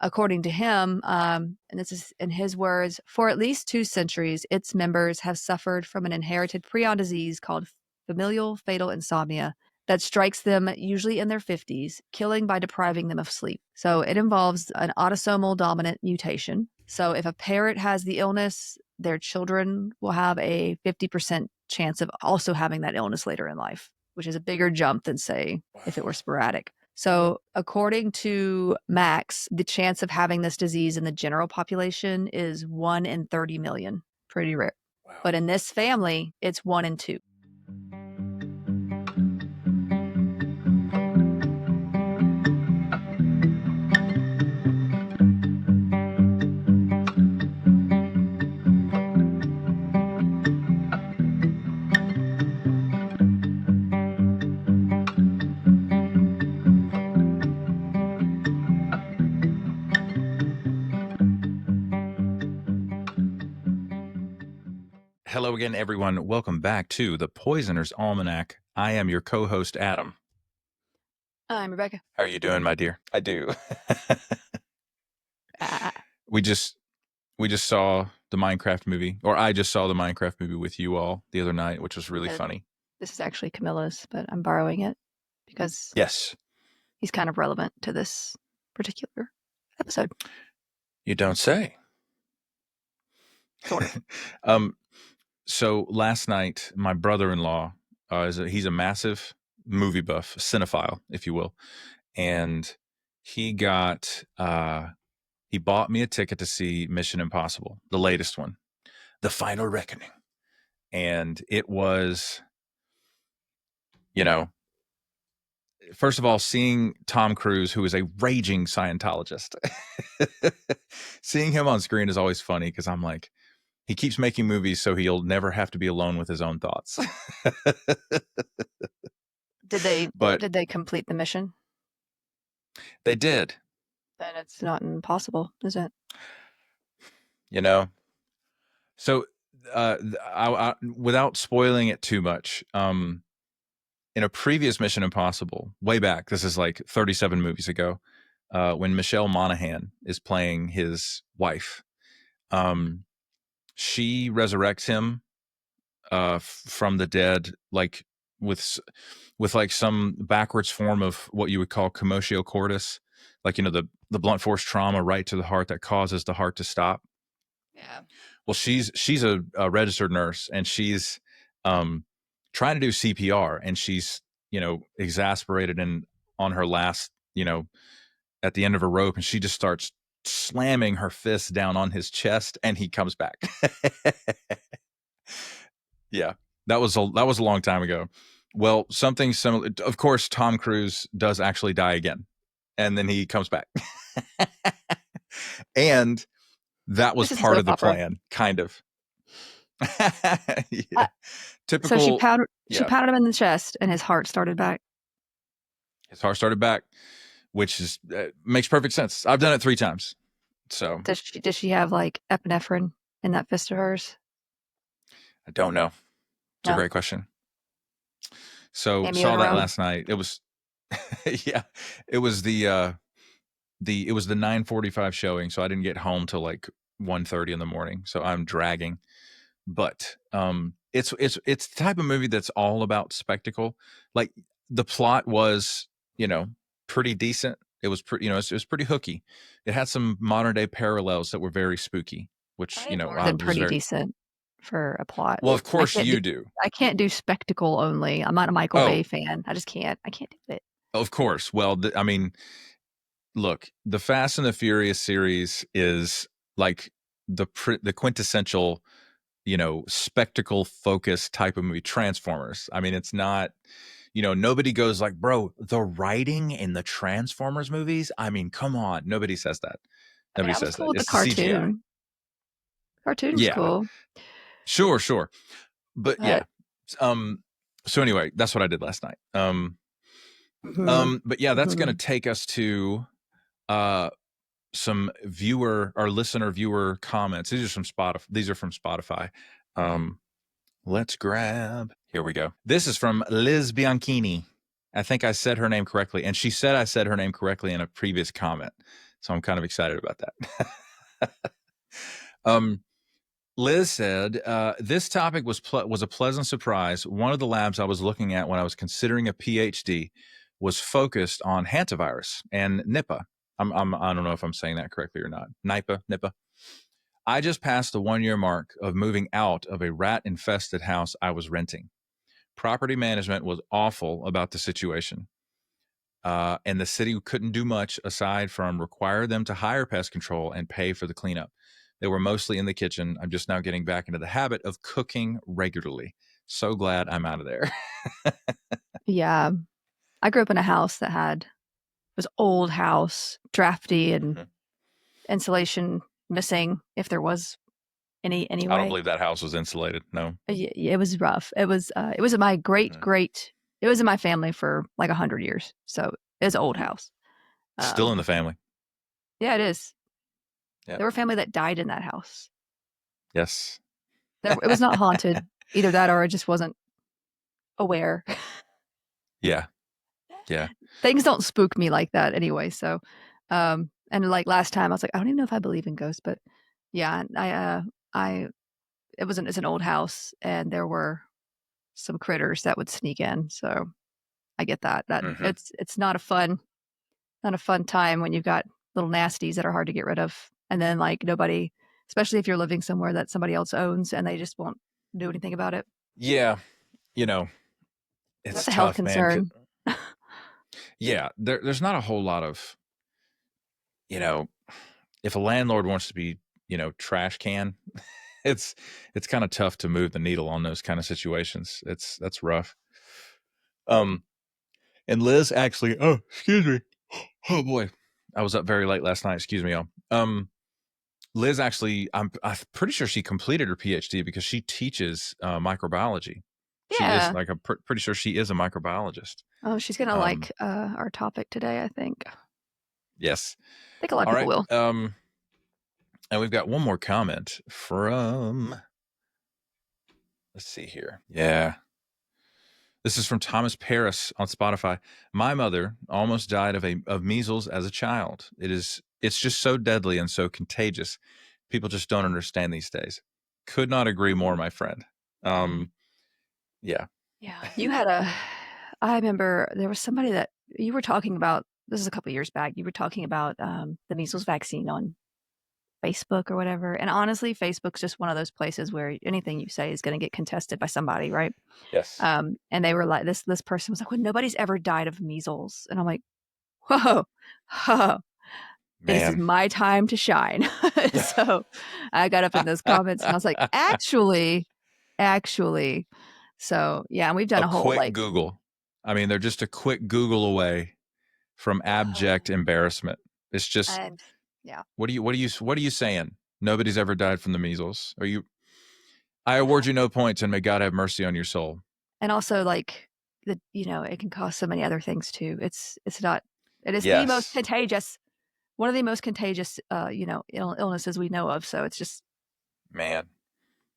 according to him, and this is in his words, for at least 2 centuries, its members have suffered from an inherited prion disease called familial fatal insomnia that strikes them usually in their 50s, killing by depriving them of sleep. So it involves an autosomal dominant mutation. So if a parent has the illness, their children will have a 50% chance of also having that illness later in life, which is a bigger jump than, say, if it were sporadic. So according to Max, the chance of having this disease in the general population is 1 in 30 million. Pretty rare. Wow. But in this family, it's 1 in 2. Hello again, everyone. Welcome back to the Poisoner's Almanac. I am your co-host, Adam. I'm Rebecca. How are you doing, my dear? I do. We just saw the Minecraft movie, or I just saw the Minecraft movie with you all the other night, which was really funny. This is actually Camilla's, but I'm borrowing it because yes, he's kind of relevant to this particular episode. You don't say. Sort of. So last night, my brother-in-law he's a massive movie buff, cinephile, if you will, and he bought me a ticket to see Mission Impossible, the latest one, The Final Reckoning, and it was, first of all, seeing Tom Cruise, who is a raging Scientologist, seeing him on screen is always funny because I'm like, he keeps making movies so he'll never have to be alone with his own thoughts. Did they complete the mission? They did. Then it's not impossible, is it? So I, without spoiling it too much, in a previous Mission Impossible, way back, this is like 37 movies ago, when Michelle Monaghan is playing his wife, she resurrects him from the dead, like with like some backwards form of what you would call commotio cordis, like the blunt force trauma right to the heart that causes the heart to stop. Yeah. Well, she's a registered nurse, and she's trying to do CPR, and she's exasperated and on her last at the end of a rope, and she just starts slamming her fist down on his chest, and he comes back. Yeah, that was a long time ago. Well, something similar. Of course, Tom Cruise does actually die again, and then he comes back. And that was part of the plan, kind of. Yeah. Typical. So she pounded him in the chest, and his heart started back. His heart started back, which is makes perfect sense. I've done it 3 times. So does she have like epinephrine in that fist of hers? I don't know. It's a great question. So saw that last night. It was yeah. It was the 9:45 showing, so I didn't get home till like 1:30 in the morning. So I'm dragging. But it's the type of movie that's all about spectacle. Like the plot was, pretty decent. It was pretty, it was pretty hooky. It had some modern day parallels that were very spooky, which I pretty decent for a plot. Well, of course you do. I can't do spectacle only. I'm not a Michael Bay fan. I just can't. I can't do it. Of course. Well, I mean, look, the Fast and the Furious series is like the quintessential, spectacle focused type of movie. Transformers. I mean, it's not. Nobody goes like, bro, the writing in the Transformers movies. I mean, come on. Nobody says that. Nobody says cool that. It's the cartoon. CGI. Cartoon's cool. Sure. But yeah. So anyway, that's what I did last night. But yeah, that's going to take us to some listener viewer comments. These are from Spotify. Let's grab. Here we go. This is from Liz Bianchini. I think I said her name correctly, and she said I said her name correctly in a previous comment. So I'm kind of excited about that. Liz said, this topic was a pleasant surprise. One of the labs I was looking at when I was considering a PhD was focused on hantavirus and Nipah. I don't know if I'm saying that correctly or not. Nipah. I just passed the 1 year mark of moving out of a rat infested house I was renting. Property management was awful about the situation. And the city couldn't do much aside from require them to hire pest control and pay for the cleanup. They were mostly in the kitchen. I'm just now getting back into the habit of cooking regularly. So glad I'm out of there. Yeah. I grew up in a house that was old house, drafty, and insulation missing if there was any I don't anyway. believe that house was insulated. No. It was rough. It was my great it was in my family for like 100 years. So it's an old house. Still in the family. Yeah, it is. Yep. There were family that died in that house. Yes. It was not haunted. Either that or I just wasn't aware. Yeah. Things don't spook me like that anyway. So, and like last time I was like, I don't even know if I believe in ghosts, but yeah, it's an old house and there were some critters that would sneak in. So I get that. It's not a fun time when you've got little nasties that are hard to get rid of. And then like nobody, especially if you're living somewhere that somebody else owns and they just won't do anything about it. Yeah. It's That's a tough, health concern. Man. Yeah. There's not a whole lot of, if a landlord wants to be, trash can, it's kind of tough to move the needle on those kind of situations. That's rough. And Liz actually, excuse me. Oh boy. I was up very late last night. Excuse me, y'all. Liz actually, I'm pretty sure she completed her PhD because she teaches microbiology. She is like pretty sure she is a microbiologist. Oh, she's gonna like our topic today, I think. Yes. I think a lot of people will. And we've got one more comment from, let's see here. Yeah. This is from Thomas Paris on Spotify. My mother almost died of measles as a child. It's just so deadly and so contagious. People just don't understand these days. Could not agree more, my friend. Yeah. You had I remember there was somebody that you were talking about, this is a couple years back, you were talking about the measles vaccine on Facebook or whatever. And honestly, Facebook's just one of those places where anything you say is going to get contested by somebody, right? Yes. And they were like, this person was like, well, nobody's ever died of measles. And I'm like, whoa. This is my time to shine. So I got up in those comments and I was like, actually. So yeah, and we've done a whole quick Google. I mean, they're just a quick Google away from abject embarrassment. It's just, yeah. What are you saying? Nobody's ever died from the measles. I award you no points, and may God have mercy on your soul. And also, like it can cause so many other things too. It is the most contagious, one of the most contagious, illnesses we know of. So it's just, man,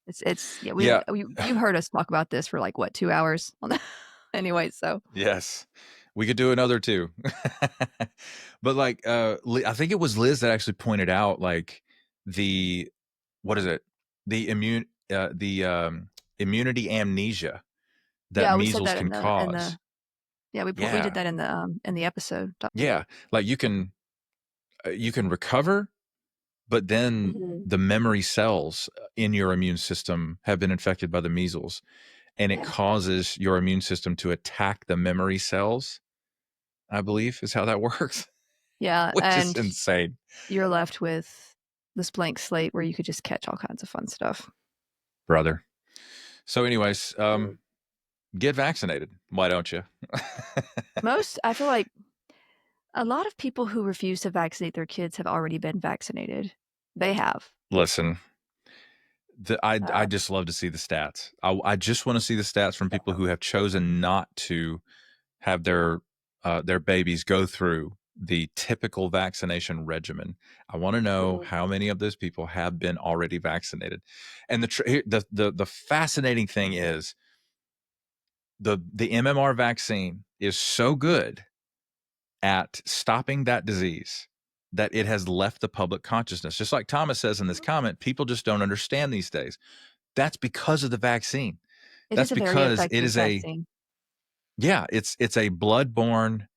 you've heard us talk about this for like what, 2 hours on that anyway. So yes, we could do another too. But like, I think it was Liz that actually pointed out like the immunity amnesia that measles can cause. We did that in the episode. Yeah, like you can recover, but then the memory cells in your immune system have been infected by the measles, and it causes your immune system to attack the memory cells, I believe is how that works. Yeah. Which is insane. You're left with this blank slate where you could just catch all kinds of fun stuff. Brother. So anyways, get vaccinated. Why don't you? I feel like a lot of people who refuse to vaccinate their kids have already been vaccinated. They have. Listen, I just love to see the stats. I just want to see the stats from people who have chosen not to have their babies go through the typical vaccination regimen. I want to know how many of those people have been already vaccinated. And the fascinating thing is the MMR vaccine is so good at stopping that disease that it has left the public consciousness. Just like Thomas says in this comment, people just don't understand these days. That's because of the vaccine. It That's is a very because it effective is vaccine. it's a bloodborne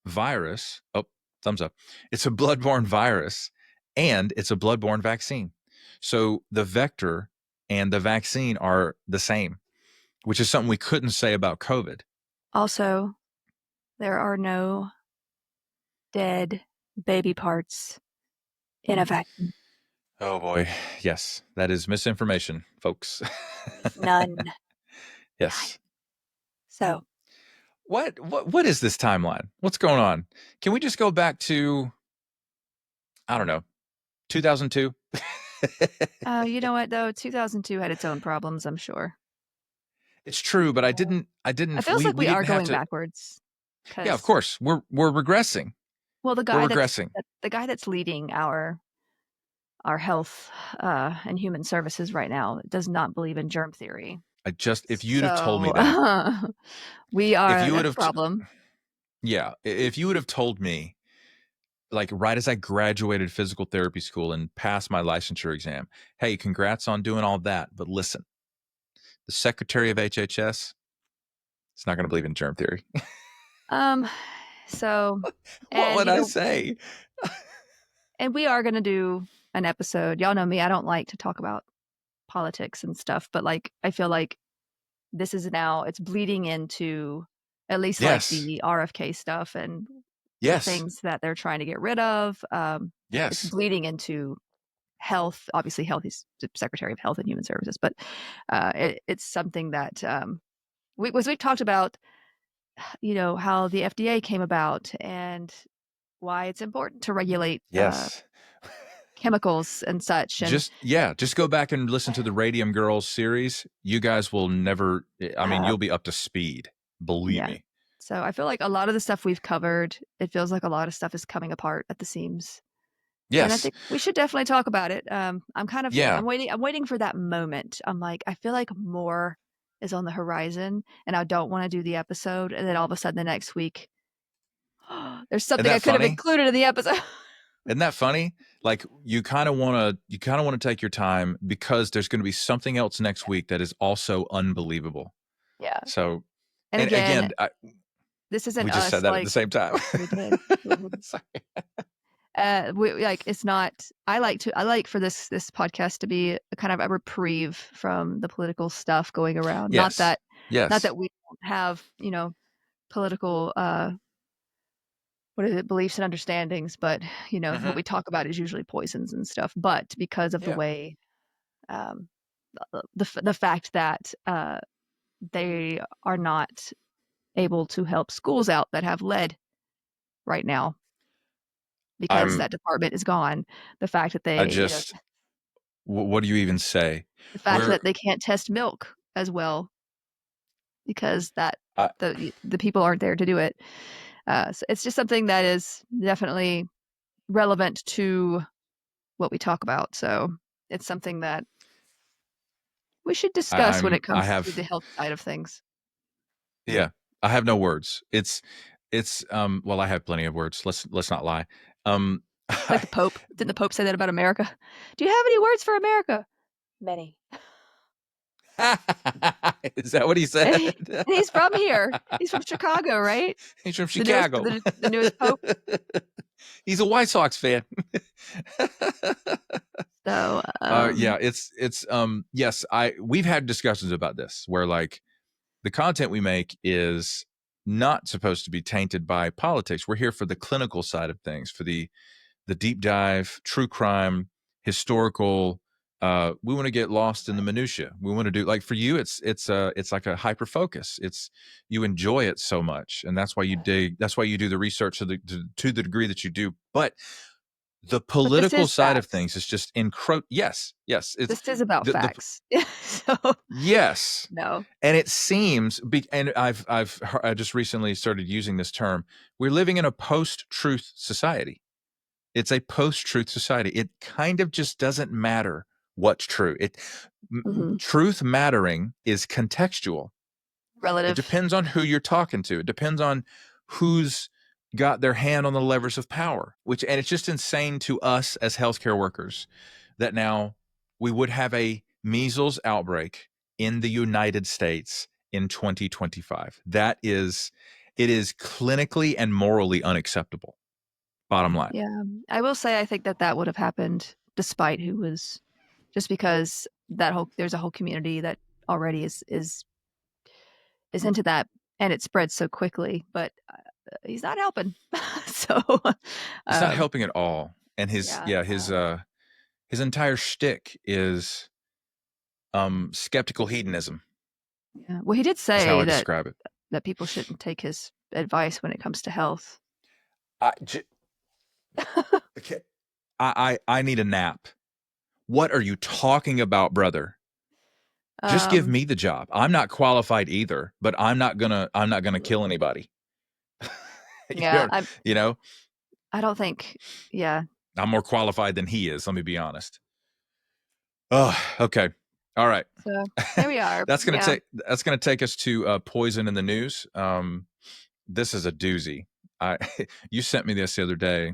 virus. Oh, thumbs up. It's a bloodborne virus and it's a bloodborne vaccine. So the vector and the vaccine are the same, which is something we couldn't say about COVID. Also, there are no dead baby parts in a vacuum. Oh boy. Yes, that is misinformation, folks. None. Yes. So, What is this timeline? What's going on? Can we just go back to, I don't know, 2002? you know what though? 2002 had its own problems, I'm sure. It's true, but I It didn't feels like we we are didn't have going to. backwards. Yeah, of Because, course. We're regressing. well, We're regressing. the guy that's leading our health and human services right now does not believe in germ theory. If you'd have told me So that, we if are you would that's a have problem. yeah, if you would have told me, like right as I graduated physical therapy school and passed my licensure exam, hey, congrats on doing all that, but listen, the secretary of HHS is not going to believe in germ theory. Um so What and would you I know say? and we are going to do an episode. Y'all know me, I don't like to talk about politics and stuff, but like I feel like this is now it's bleeding into at least like Yes. the RFK stuff and the Yes. things that they're trying to get rid of. It's Yes. bleeding into health. Obviously, health is the Secretary of Health and Human Services, but it's something that we've talked about. You know how the FDA came about and why it's important to regulate Yes. chemicals and such. And Just go back and listen to the Radium Girls series. You guys will never, I mean, uh, you'll be up to speed. Believe yeah, me. so I feel like a lot of the stuff we've covered, it feels like a lot of stuff is coming apart at the seams. And I Yes. think we should definitely talk about it. Yeah. I'm waiting for that moment. I'm like, I feel like more is on the horizon and I don't want to do the episode. And then all of a sudden the next week, there's Isn't something I that could have funny? included in the episode. Isn't that funny? Like you kind of want to take your time because there's going to be something else next week that is also unbelievable. Yeah. So, And and again, again, this isn't we just said us that at the like same time. we did. Sorry. We like it's not I like for this podcast to be a kind of a reprieve from the political stuff going around. Yes. Not Yes. that we don't have, political what is it, beliefs and understandings, but what Mm-hmm. we talk about is usually poisons and stuff. But because of the Yeah. way um the fact that they are not able to help schools out that have lead right now because I'm, that department is gone. The fact that I they, just, what do you even say? the fact We're, that they can't test milk as well because I, the people aren't there to do it. So it's just something that is definitely relevant to what we talk about. So it's something that we should discuss when it I comes to the have, health side of things. yeah, I have no words. Well, I have plenty of words. Let's not lie. Like the Pope. Didn't the Pope say that about America? Do you have any words for America? Many. Is that what he And, said? and he's from here. He's from Chicago, right? He's from The newest Chicago. the newest Pope. He's a White Sox fan. So Yeah, it's yes, we've had discussions about this where like the content we make is not supposed to be tainted by politics. We're here for the clinical side of things, for the deep dive, true crime, historical. We want to get lost in the minutia. We want to do like for you, it's like a hyper focus. It's you enjoy it so much, and that's why you dig. That's why you do the research to the degree that you do. But the but this political is side of facts. things is just Yes, yes. It's This is about the facts. So yes, no. and it seems, and I just recently started using this term. We're living in a post-truth society. It's a post-truth society. It kind of just doesn't matter what's true. Mm-hmm. Truth mattering is contextual. It Relative. depends on who you're talking to. It depends on who's got their hand on the levers of power, and it's just insane to us as healthcare workers that now we would have a measles outbreak in the United States in 2025. It is clinically and morally unacceptable. Bottom line. Yeah, I will say I think that would have happened despite who was, just because there's a whole community that already is into that, and it spreads so quickly. But he's not helping. So He's not helping at all. And his entire shtick is skeptical hedonism. Yeah. Well, he did Is how say I describe it. that people shouldn't take his advice when it comes to health. Okay. I need a nap. What are you talking about, brother? Just give me the job. I'm not qualified either, but I'm not gonna kill anybody. Yeah, I don't think. Yeah, I'm more qualified than he is. Let me be honest. Oh, okay. All right. so there we are. That's gonna take us to poison in the news. This is a doozy. You sent me this the other day.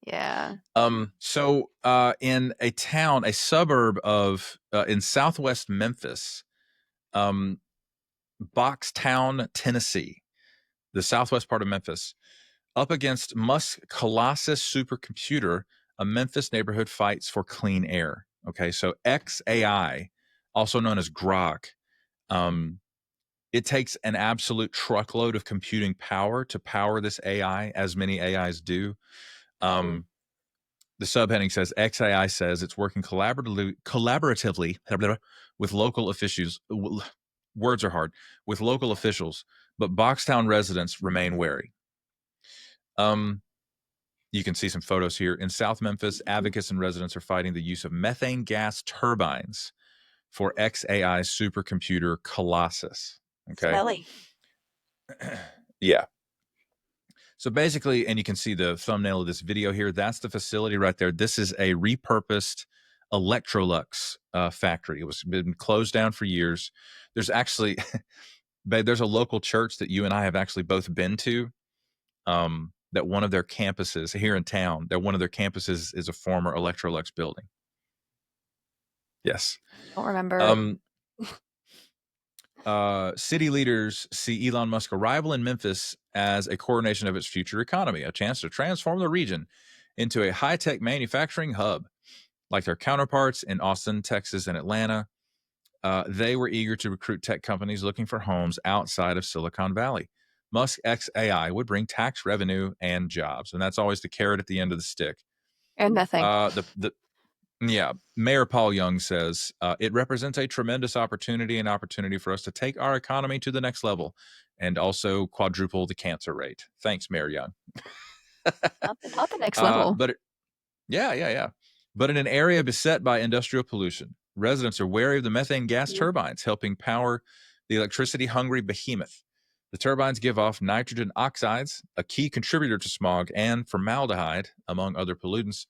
Yeah. So in a suburb of in southwest Memphis, Boxtown, Tennessee, the southwest part of Memphis, up against Musk's Colossus supercomputer, a Memphis neighborhood fights for clean air. Okay, so XAI, also known as Grok, it takes an absolute truckload of computing power to power this AI, as many AIs do. The subheading says XAI says it's working collaboratively with local officials. Words are hard, with local officials, but Boxtown residents remain wary. You can see some photos here. In South Memphis, advocates and residents are fighting the use of methane gas turbines for XAI's supercomputer Colossus. Okay. Smelly. Yeah. So basically, and you can see the thumbnail of this video here, that's the facility right there. This is a repurposed Electrolux factory. It was been closed down for years. There's actually, there's a local church that you and I have actually both been to. That one of their campuses here in town, that one of their campuses is a former Electrolux building. Yes. I don't remember. City leaders see Elon Musk's arrival in Memphis as a coronation of its future economy, a chance to transform the region into a high-tech manufacturing hub. Like their counterparts in Austin, Texas, and Atlanta, they were eager to recruit tech companies looking for homes outside of Silicon Valley. Musk XAI would bring tax revenue and jobs, and that's always the carrot at the end of the stick. And methane. Mayor Paul Young says it represents a tremendous opportunity for us to take our economy to the next level, and also quadruple the cancer rate. Thanks, Mayor Young. Not the next level. But in an area beset by industrial pollution, residents are wary of the methane gas turbines helping power the electricity-hungry behemoth. The turbines give off nitrogen oxides, a key contributor to smog, and formaldehyde, among other pollutants,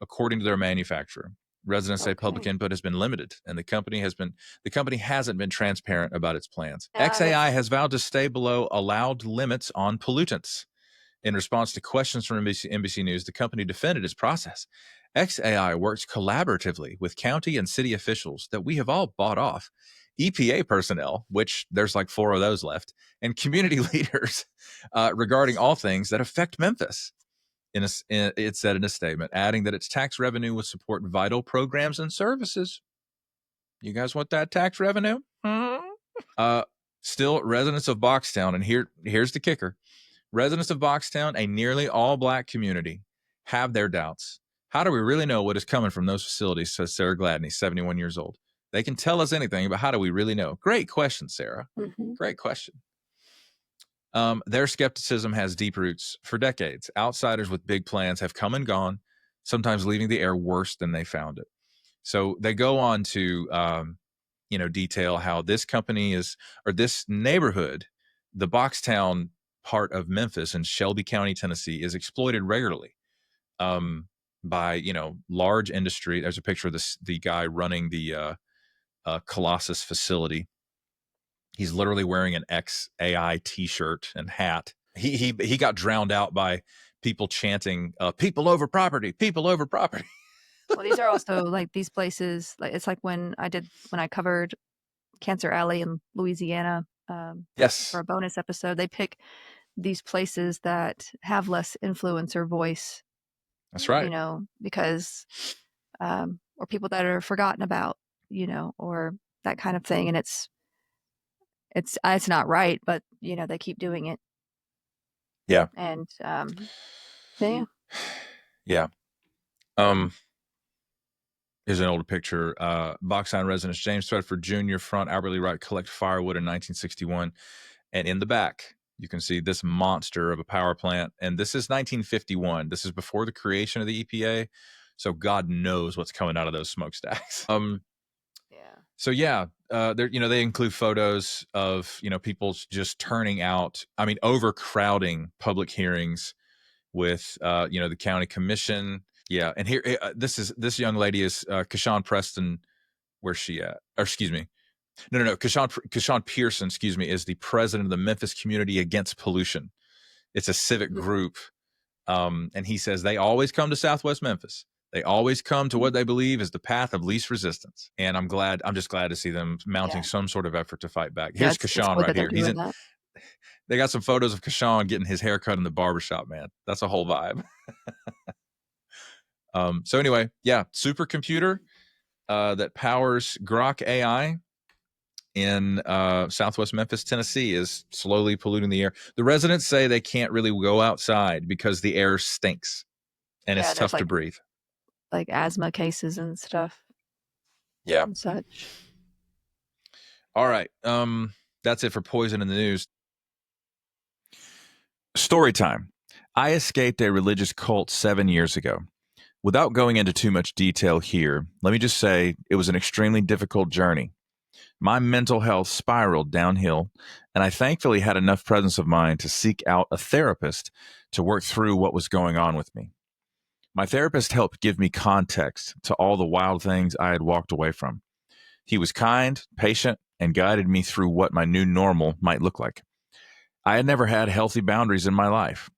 according to their manufacturer. Residents say public input has been limited, and the company hasn't been transparent about its plans. XAI has vowed to stay below allowed limits on pollutants. In response to questions from NBC News, the company defended its process. XAI works collaboratively with county and city officials that we have all bought off, EPA personnel, which there's like 4 of those left, and community leaders regarding all things that affect Memphis. It said in a statement, adding that its tax revenue would support vital programs and services. You guys want that tax revenue? Still, residents of Boxtown, and here's the kicker. Residents of Boxtown, a nearly all-black community, have their doubts. How do we really know what is coming from those facilities, says Sarah Gladney, 71 years old. They can tell us anything, but how do we really know? Great question, Sarah. Great question. Their skepticism has deep roots. For decades, outsiders with big plans have come and gone, sometimes leaving the air worse than they found it. So they go on to detail how this company this neighborhood, the Boxtown part of Memphis in Shelby County, Tennessee, is exploited regularly by large industry. There's a picture of the guy running the Colossus facility. He's literally wearing an XAI t-shirt and hat. He got drowned out by people chanting, "People over property, people over property." Well, these are also like these places. Like it's like when I covered Cancer Alley in Louisiana. Yes, For a bonus episode, they pick these places that have less influencer voice. that's right. You know, because or people that are forgotten about. You know, or that kind of thing, and it's not right, but you know they keep doing it. Yeah. And yeah. Yeah. Here's an older picture. Box sign residence James Threadford Jr. front hourly right collect firewood in 1961, and in the back you can see this monster of a power plant. And this is 1951. This is before the creation of the EPA, so God knows what's coming out of those smokestacks. Yeah. So yeah, they include photos of people just turning out. I mean, overcrowding public hearings with the county commission. Yeah, and here this young lady is Kashawn Preston. Where's she at? Or excuse me, no. Kashawn Pearson, excuse me, is the president of the Memphis Community Against Pollution. It's a civic group, and he says they always come to Southwest Memphis. They always come to what they believe is the path of least resistance. And I'm just glad to see them mounting some sort of effort to fight back. Here's Kashawn right here. He's in. That. They got some photos of Kashawn getting his hair cut in the barbershop, man. That's a whole vibe. So anyway, yeah, supercomputer that powers Grok AI in Southwest Memphis, Tennessee, is slowly polluting the air. The residents say they can't really go outside because the air stinks and it's tough to breathe. Like asthma cases and stuff. Yeah. And such. All right. That's it for Poison in the News. Story time. I escaped a religious cult 7 years ago. Without going into too much detail here, let me just say it was an extremely difficult journey. My mental health spiraled downhill, and I thankfully had enough presence of mind to seek out a therapist to work through what was going on with me. My therapist helped give me context to all the wild things I had walked away from. He was kind, patient, and guided me through what my new normal might look like. I had never had healthy boundaries in my life.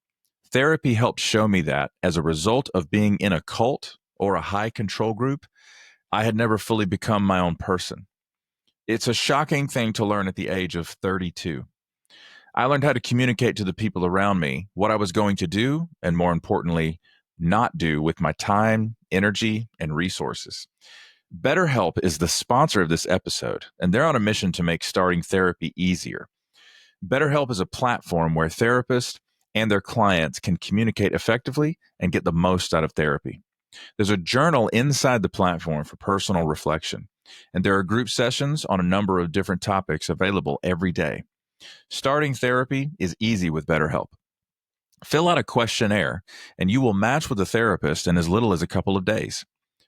Therapy helped show me that, as a result of being in a cult or a high control group, I had never fully become my own person. It's a shocking thing to learn at the age of 32. I learned how to communicate to the people around me what I was going to do, and more importantly, not do with my time, energy, and resources. BetterHelp is the sponsor of this episode, and they're on a mission to make starting therapy easier. BetterHelp is a platform where therapists and their clients can communicate effectively and get the most out of therapy. There's a journal inside the platform for personal reflection, and there are group sessions on a number of different topics available every day. Starting therapy is easy with BetterHelp. Fill out a questionnaire, and you will match with a therapist in as little as a couple of days.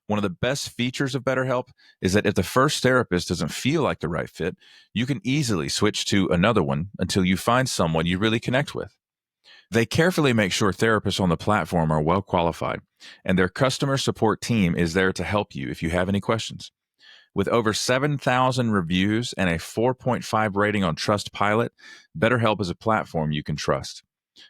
One of the best features of BetterHelp is that if the first therapist doesn't feel like the right fit, you can easily switch to another one until you find someone you really connect with. They carefully make sure therapists on the platform are well qualified, and their customer support team is there to help you if you have any questions. With over 7,000 reviews and a 4.5 rating on Trustpilot, BetterHelp is a platform you can trust.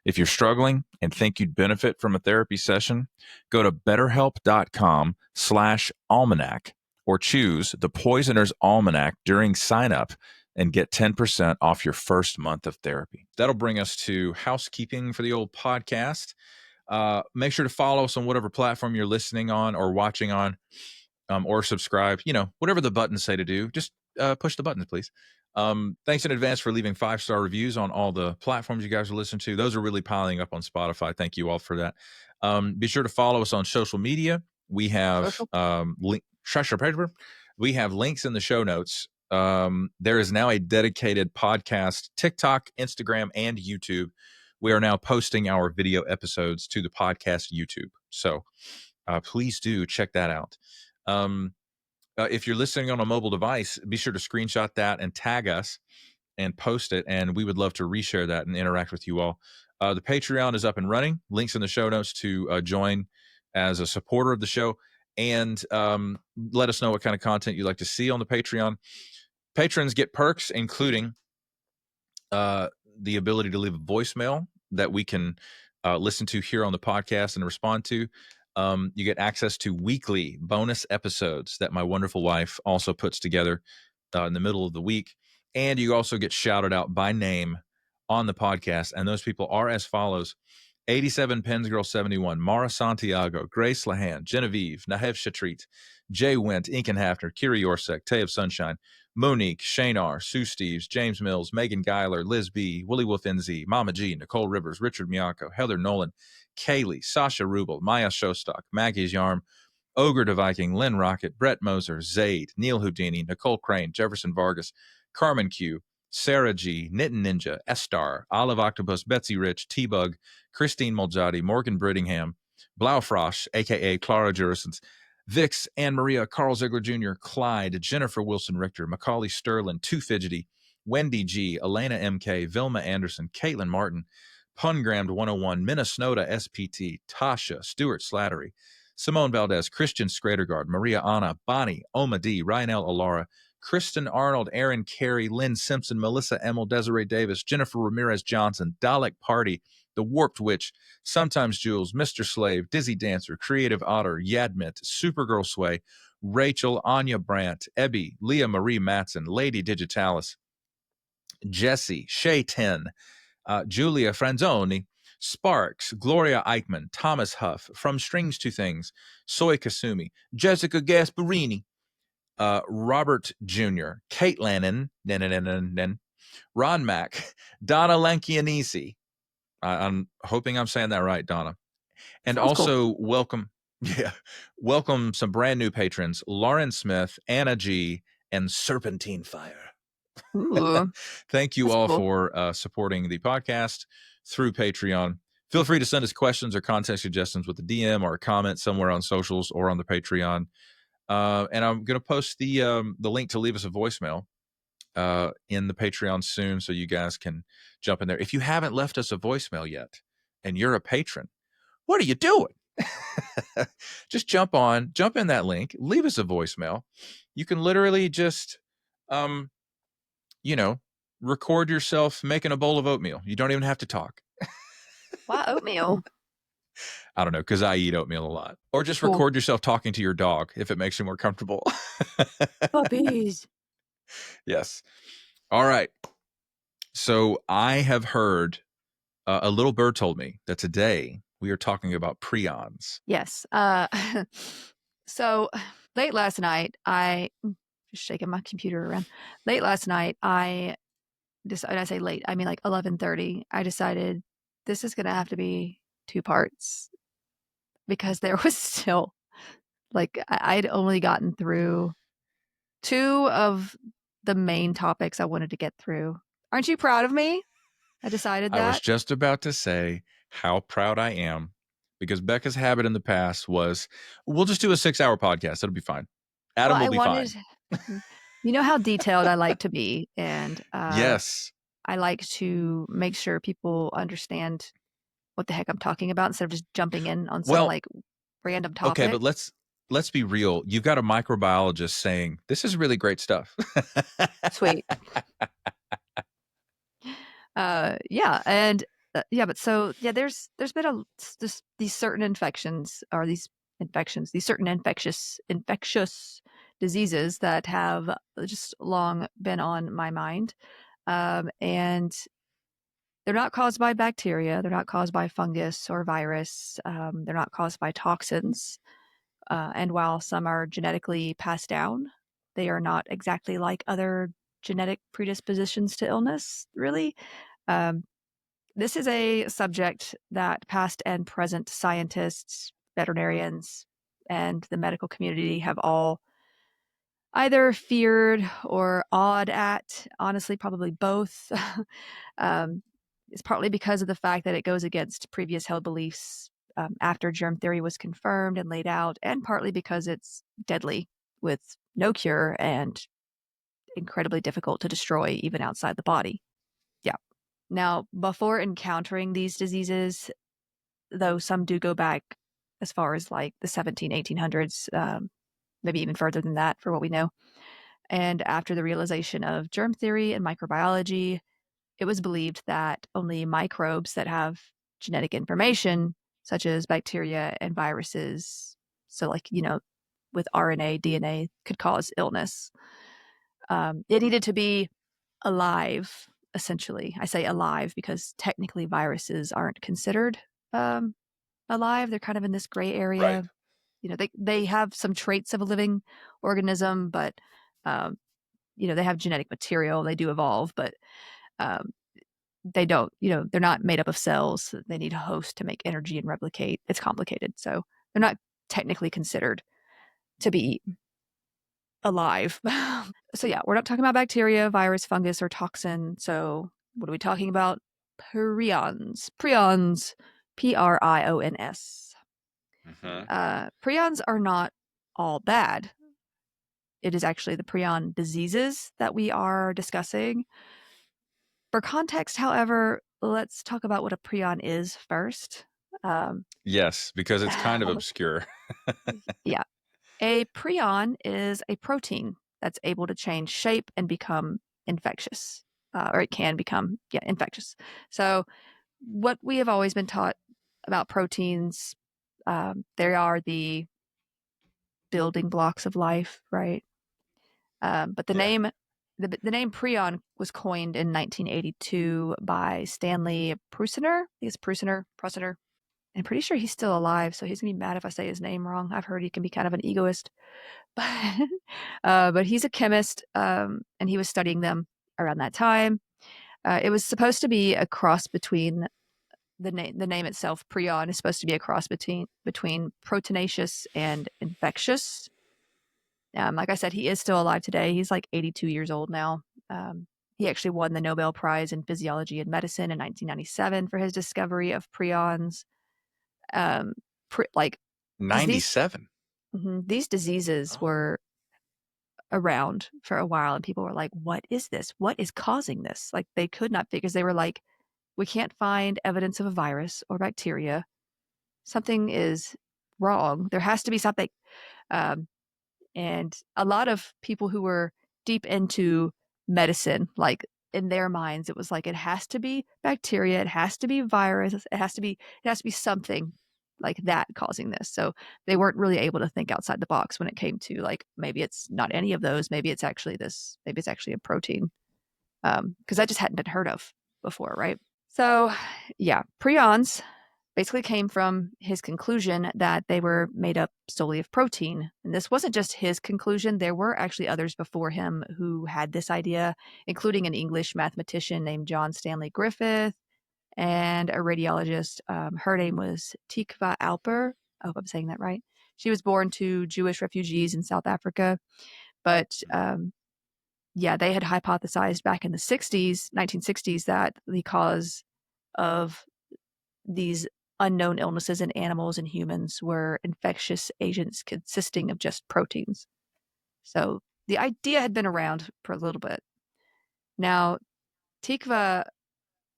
If you're struggling and think you'd benefit from a therapy session, go to betterhelp.com/almanac or choose the Poisoner's Almanac during sign up and get 10% off your first month of therapy. That'll bring us to housekeeping for the old podcast. Make sure to follow us on whatever platform you're listening on or watching on, or subscribe. Whatever the buttons say to do, just push the buttons, please. Thanks in advance for leaving 5-star reviews on all the platforms you guys are listening to. Those are really piling up on Spotify. Thank you all for that. Be sure to follow us on social media. We have we have links in the show notes. There is now a dedicated podcast, TikTok, Instagram, and YouTube. We are now posting our video episodes to the podcast YouTube. So please do check that out. If you're listening on a mobile device, be sure to screenshot that and tag us and post it, and we would love to reshare that and interact with you all. The Patreon is up and running. Links in the show notes to join as a supporter of the show, and let us know what kind of content you'd like to see on the Patreon. Patrons get perks, including the ability to leave a voicemail that we can listen to here on the podcast and respond to. You get access to weekly bonus episodes that my wonderful wife also puts together in the middle of the week. And you also get shouted out by name on the podcast. And those people are as follows: 87 Pens Girl 71, Mara Santiago, Grace Lahan, Genevieve, Nahev Shatrit, Jay Went, Inken Hafner, Kiri Orsek, Tay of Sunshine, Monique, Shanar, Sue Steves, James Mills, Megan Geiler, Liz B, Willie Wolf NZ, Mama G, Nicole Rivers, Richard Miyako, Heather Nolan, Kaylee, Sasha Rubel, Maya Shostak, Maggie's Yarm, Ogre the Viking, Lynn Rocket, Brett Moser, Zaid, Neil Houdini, Nicole Crane, Jefferson Vargas, Carmen Q, Sarah G, Knittin Ninja, Estar, Olive Octopus, Betsy Rich, T-Bug, Christine Moljadi, Morgan Brittingham, Blaufrosch, a.k.a. Clara Jurisons, Vix, Anne Maria, Carl Ziegler Jr., Clyde, Jennifer Wilson Richter, Macaulay Sterling, Too Fidgety, Wendy G, Elena M.K., Vilma Anderson, Caitlin Martin, Pungrammed 101, Minnesota SPT, Tasha, Stuart Slattery, Simone Valdez, Christian Scradergaard, Maria Anna, Bonnie, Oma D, Ryanel Alara, Kristen Arnold, Aaron Carey, Lynn Simpson, Melissa Emmel, Desiree Davis, Jennifer Ramirez Johnson, Dalek Party, The Warped Witch, Sometimes Jules, Mr. Slave, Dizzy Dancer, Creative Otter, Yadmit, Supergirl Sway, Rachel, Anya Brandt, Ebby, Leah Marie Matson, Lady Digitalis, Jesse, Shay 10, Julia Franzoni, Sparks, Gloria Eichmann, Thomas Huff, From Strings to Things, Soy Kasumi, Jessica Gasparini, Robert Jr., Kate Lannon, Ron Mack, Donna Lankianisi. I'm hoping I'm saying that right, Donna. And Sounds also welcome some brand new patrons: Lauren Smith, Anna G, and Serpentine Fire. Ooh, Thank you that's all cool. for supporting the podcast through Patreon. Feel free to send us questions or content suggestions with a DM or a comment somewhere on socials or on the Patreon. And I'm going to post the link to leave us a voicemail in the Patreon soon, so you guys can jump in there. If you haven't left us a voicemail yet and you're a patron, what are you doing? Just jump in that link, leave us a voicemail. You can literally just, record yourself making a bowl of oatmeal. You don't even have to talk. Why oatmeal? I don't know, because I eat oatmeal a lot. Or just Cool. record yourself talking to your dog if it makes you more comfortable. Puppies. Yes. All right. So I have heard, a little bird told me that today we are talking about prions. Yes. So late last night, just shaking my computer around. Late last night, I decided, I say late, I mean like 11:30, I decided this is going to have to be 2 parts because there was still, like, I'd only gotten through 2 of the main topics I wanted to get through. Aren't you proud of me? I decided I was that. just about to say how proud I am, because Becca's habit in the past was, we'll just do a 6-hour podcast. It'll be fine. Adam Well, will I be fine. wanted, you know how detailed I like to be, and Yes. I like to make sure people understand what the heck I'm talking about instead of just jumping in on some Well, like random okay, topic. but let's be real. You've got a microbiologist saying this is really great stuff. Sweet. Yeah, and yeah, but so yeah, there's been these certain infections, or these infections, these certain infectious diseases that have just long been on my mind, and they're not caused by bacteria, they're not caused by fungus or virus, they're not caused by toxins, and while some are genetically passed down, they are not exactly like other genetic predispositions to illness, really. Um, this is a subject that past and present scientists, veterinarians, and the medical community have all either feared or awed at. Honestly, probably both. um, it's partly because of the fact that it goes against previous held beliefs after germ theory was confirmed and laid out, and partly because it's deadly with no cure and incredibly difficult to destroy even outside the body. Yeah. Now, before encountering these diseases, though some do go back as far as like the 1800s, maybe even further than that for what we know. And after the realization of germ theory and microbiology, it was believed that only microbes that have genetic information, such as bacteria and viruses, so like, with RNA, DNA, could cause illness. It needed to be alive, essentially. I say alive because technically viruses aren't considered alive. They're kind of in this gray Right. area. They have some traits of a living organism, but um, they have genetic material. They do evolve, but um, they don't. They're not made up of cells. They need a host to make energy and replicate. It's complicated, so they're not technically considered to be alive. So yeah, we're not talking about bacteria, virus, fungus, or toxin. So what are we talking about? Prions. Prions. Prions. Mm-hmm. Prions are not all bad. It is actually the prion diseases that we are discussing. For context, however, let's talk about what a prion is first. Yes, because it's kind of Almost, obscure. yeah. A prion is a protein that's able to change shape and become infectious, or it can become, infectious. So, what we have always been taught about proteins, they are the building blocks of life, right? But the Yeah. name, the name prion was coined in 1982 by Stanley Prusiner. I think it's Prusiner. I'm pretty sure he's still alive, so he's gonna be mad if I say his name wrong. I've heard he can be kind of an egoist, but but he's a chemist, and he was studying them around that time. It was supposed to be a cross between the name itself. Prion is supposed to be a cross between proteinaceous and infectious. Like I said, he is still alive today. He's like 82 years old now. He actually won the Nobel Prize in Physiology and Medicine in 1997 for his discovery of prions. Um, like, because 97. these diseases Oh. were around for a while, and people were like, "What is this? What is causing this?" Like they could not because they were like, "We can't find evidence of a virus or bacteria. Something is wrong. There has to be something." Um, And a lot of people who were deep into medicine, like in their minds, it was like it has to be bacteria, it has to be virus, it has to be something like that causing this. So they weren't really able to think outside the box when it came to like maybe it's not any of those, maybe it's actually this, maybe it's actually a protein. Because that just hadn't been heard of before, right? So yeah, prions basically came from his conclusion that they were made up solely of protein. And this wasn't just his conclusion. There were actually others before him who had this idea, including an English mathematician named John Stanley Griffith and a radiologist. Her name was Tikva Alper. I hope I'm saying that right. She was born to Jewish refugees in South Africa. But yeah, they had hypothesized back in the 1960s, that the cause of these unknown illnesses in animals and humans were infectious agents consisting of just proteins. So the idea had been around for a little bit. Now, Tikva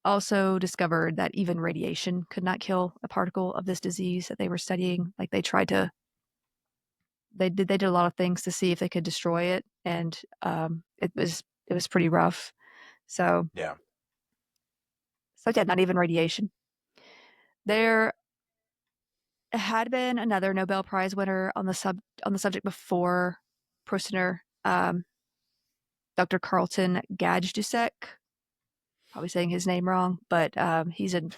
also discovered that even radiation could not kill a particle of this disease that they were studying. Like they did a lot of things to see if they could destroy it, and it was pretty rough. So Yeah. yeah, not even radiation. There had been another Nobel Prize winner on the subject before Prusiner, Dr. Carlton Gajdusek. Probably saying his name wrong, but he's an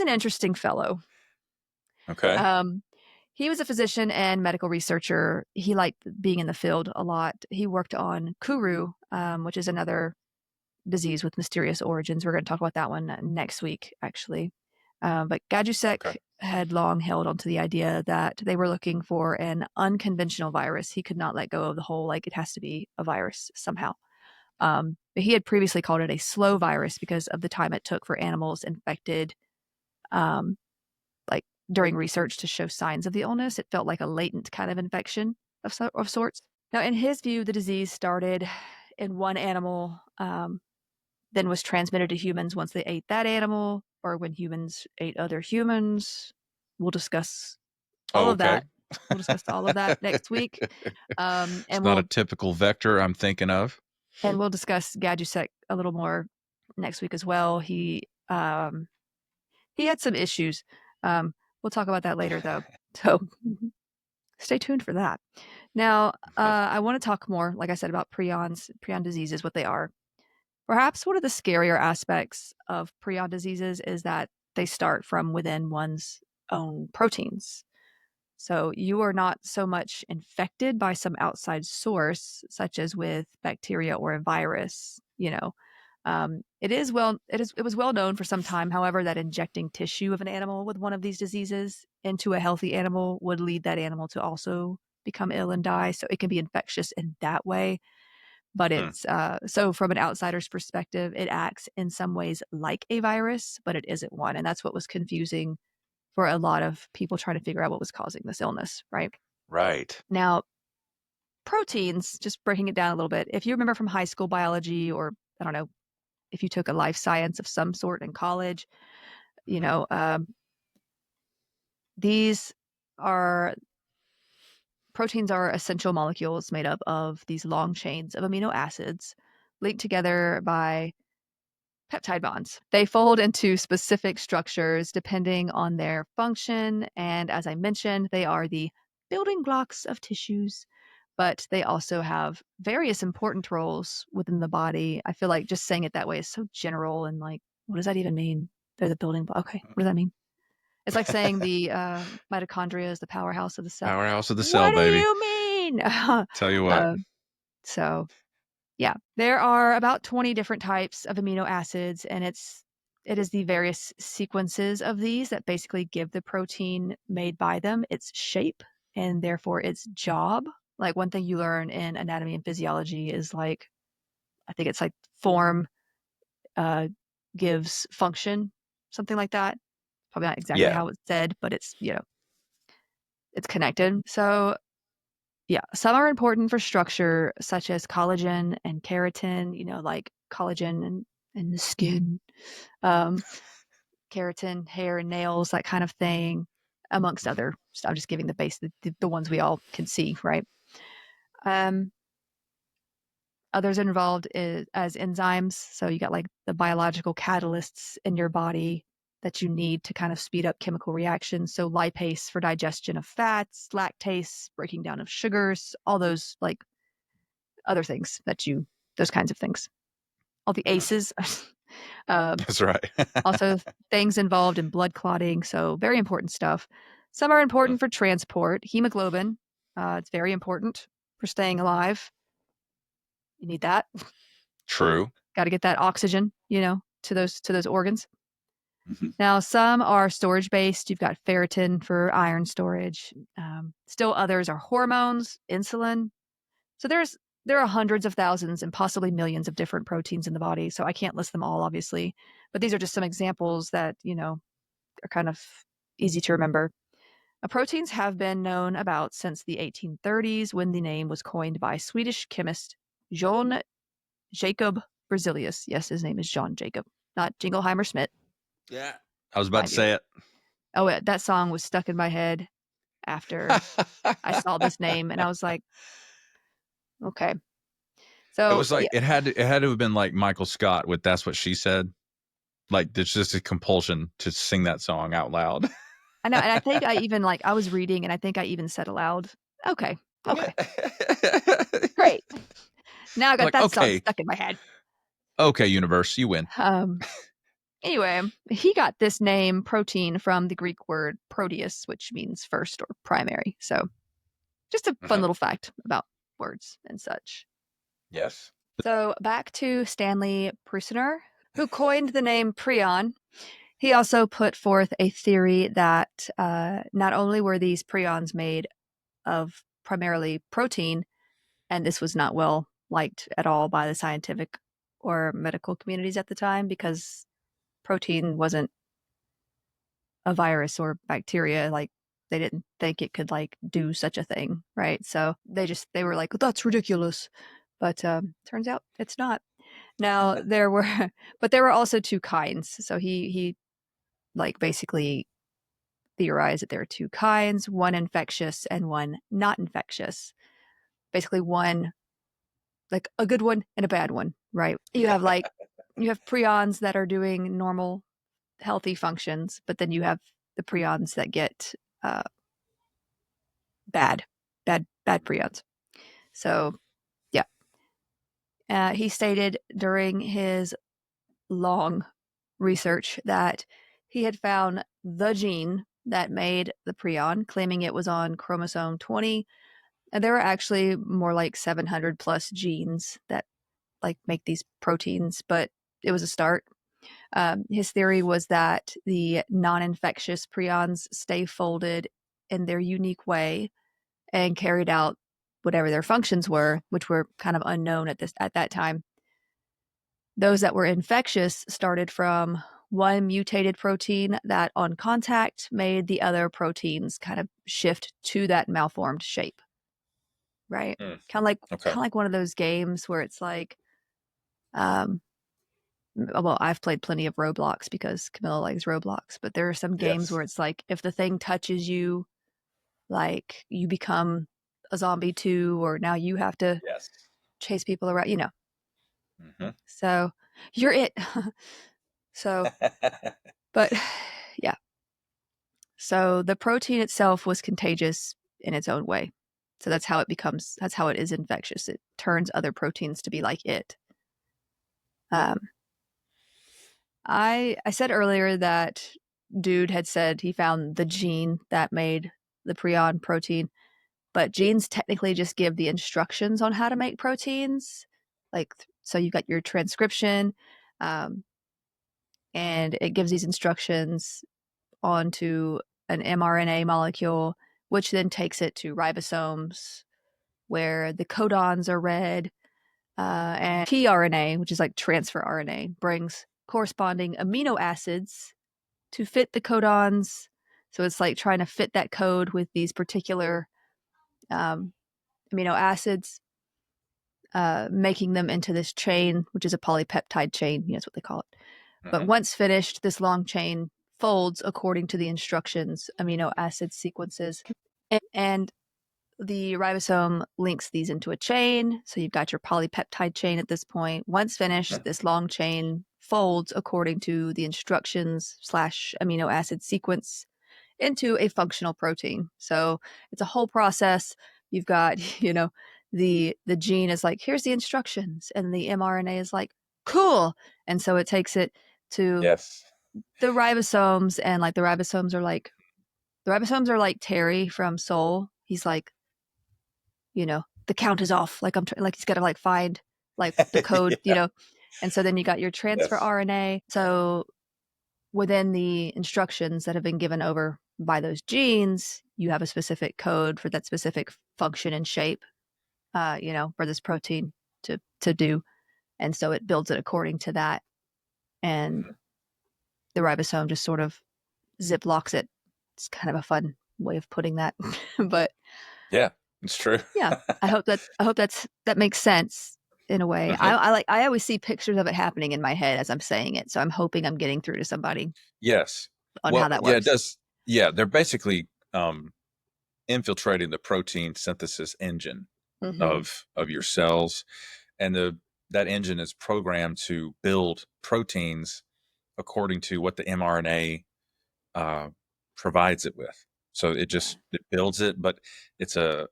interesting fellow. Okay. Um, he was a physician and medical researcher. He liked being in the field a lot. He worked on Kuru, which is another disease with mysterious origins. We're going to talk about that one next week, actually. But Gajusek Okay. had long held onto the idea that they were looking for an unconventional virus. He could not let go of the whole, like, it has to be a virus somehow. But he had previously called it a slow virus because of the time it took for animals infected, um, like during research to show signs of the illness. It felt like a latent kind of infection of sorts. Now, in his view, the disease started in one animal, then was transmitted to humans once they ate that animal, or when humans ate other humans. We'll discuss all Oh, of okay. that. We'll discuss all of that next week. It's And not a we'll typical vector I'm thinking of. we'll discuss Gadusek a little more next week as well. He had some issues. We'll talk about that later, though. So stay tuned for that. Now, I want to talk more, like I said, about prion diseases, what they are. Perhaps one of the scarier aspects of prion diseases is that they start from within one's own proteins. So you are not so much infected by some outside source, such as with bacteria or a virus. It was well known for some time, however, that injecting tissue of an animal with one of these diseases into a healthy animal would lead that animal to also become ill and die. So it can be infectious in that way. But it's so from an outsider's perspective, it acts in some ways like a virus, but it isn't one. And that's what was confusing for a lot of people trying to figure out what was causing this illness, right? Right. Now, proteins, just breaking it down a little bit, if you remember from high school biology, or I don't know, if you took a life science of some sort in college, these are proteins are essential molecules made up of these long chains of amino acids linked together by peptide bonds. They fold into specific structures depending on their function. And as I mentioned, they are the building blocks of tissues, but they also have various important roles within the body. I feel like just saying it that way is so general and like, what does that even mean? They're the building block. Okay, what does that mean? It's like saying the mitochondria is the powerhouse of the cell. Powerhouse of the cell, What do baby. you mean? Tell you what. So yeah, there are about 20 different types of amino acids, and it is the various sequences of these that basically give the protein made by them its shape and therefore its job. Like one thing you learn in anatomy and physiology is like, I think it's like form gives function, something like that. Probably not exactly how it's said, but it's, it's connected. So yeah, some are important for structure, such as collagen and keratin, like collagen and the skin, keratin, hair and nails, that kind of thing, amongst other. I'm just giving the base, the ones we all can see, right? Others involved as enzymes. So you got like the biological catalysts in your body that you need to kind of speed up chemical reactions. So lipase for digestion of fats, lactase, breaking down of sugars, all those like other things those kinds of things. All the ACEs. That's right. Also things involved in blood clotting. So very important stuff. Some are important for transport. Hemoglobin, it's very important for staying alive. You need that. True. Got to get that oxygen, to those organs. Now, some are storage based. You've got ferritin for iron storage. Still others are hormones, insulin. So there are hundreds of thousands and possibly millions of different proteins in the body. So I can't list them all, obviously, but these are just some examples that, are kind of easy to remember. Proteins have been known about since the 1830s, when the name was coined by Swedish chemist John Jacob Berzelius. Yes, his name is John Jacob, not Jingleheimer Schmidt. Yeah. I was about to say it. Oh, that song was stuck in my head after I saw this name, and I was like, okay. So it was like it had to have been like Michael Scott with "That's What She Said." Like there's just a compulsion to sing that song out loud. I know, and I think I even I was reading, and I think I even said aloud, "Okay, great." Now I got that song stuck in my head. Okay, universe, you win. Anyway, he got this name protein from the Greek word proteus, which means first or primary. So just a fun little fact about words and such. Yes. So back to Stanley Prusiner, who coined the name prion. He also put forth a theory that not only were these prions made of primarily protein, and this was not well liked at all by the scientific or medical communities at the time, because protein wasn't a virus or bacteria. Like they didn't think it could do such a thing, right? So they were like, that's ridiculous. But turns out it's not. Now there were also two kinds. So he basically theorized that there are two kinds, one infectious and one not infectious. Basically one like a good one and a bad one, right? You have you have prions that are doing normal, healthy functions, but then you have the prions that get bad prions. So, yeah. He stated during his long research that he had found the gene that made the prion, claiming it was on chromosome 20. And there are actually more like 700 plus genes that like make these proteins, but it was a start. His theory was that the non-infectious prions stay folded in their unique way and carried out whatever their functions were, which were kind of unknown at that time. Those that were infectious started from one mutated protein that on contact made the other proteins kind of shift to that malformed shape. Right? Kind of like one of those games where it's like well, I've played plenty of Roblox because Camilla likes Roblox, but there are some games where it's like if the thing touches you, like you become a zombie too, or now you have to chase people around, So you're it. So, but yeah. So the protein itself was contagious in its own way. So that's how it is infectious. It turns other proteins to be like it. I said earlier that dude had said he found the gene that made the prion protein, but genes technically just give the instructions on how to make proteins. Like, so you've got your transcription, and it gives these instructions onto an mRNA molecule, which then takes it to ribosomes, where the codons are read, and tRNA, which is like transfer RNA, brings corresponding amino acids to fit the codons. So it's like trying to fit that code with these particular amino acids, making them into this chain, which is a polypeptide chain. That's what they call it. But once finished, this long chain folds according to the instructions, amino acid sequences. And the ribosome links these into a chain. So you've got your polypeptide chain at this point. Once finished, this long chain folds according to the instructions / amino acid sequence into a functional protein. So it's a whole process. You've got, the gene is like, here's the instructions, and the mRNA is like, cool. And so it takes it to the ribosomes, and like the ribosomes are like Terry from Soul. He's like, the count is off. Like like he's got to like find like the code, And so then you got your transfer RNA. So within the instructions that have been given over by those genes, you have a specific code for that specific function and shape, for this protein to do. And so it builds it according to that. And the ribosome just sort of ziplocks it. It's kind of a fun way of putting that. But yeah, it's true. Yeah. I hope that makes sense in a way. I always see pictures of it happening in my head as I'm saying it. So I'm hoping I'm getting through to somebody. Yes. On how that works. Yeah, it does. Yeah, they're basically infiltrating the protein synthesis engine of your cells, and that engine is programmed to build proteins according to what the mRNA provides it with. So it builds it, but it's a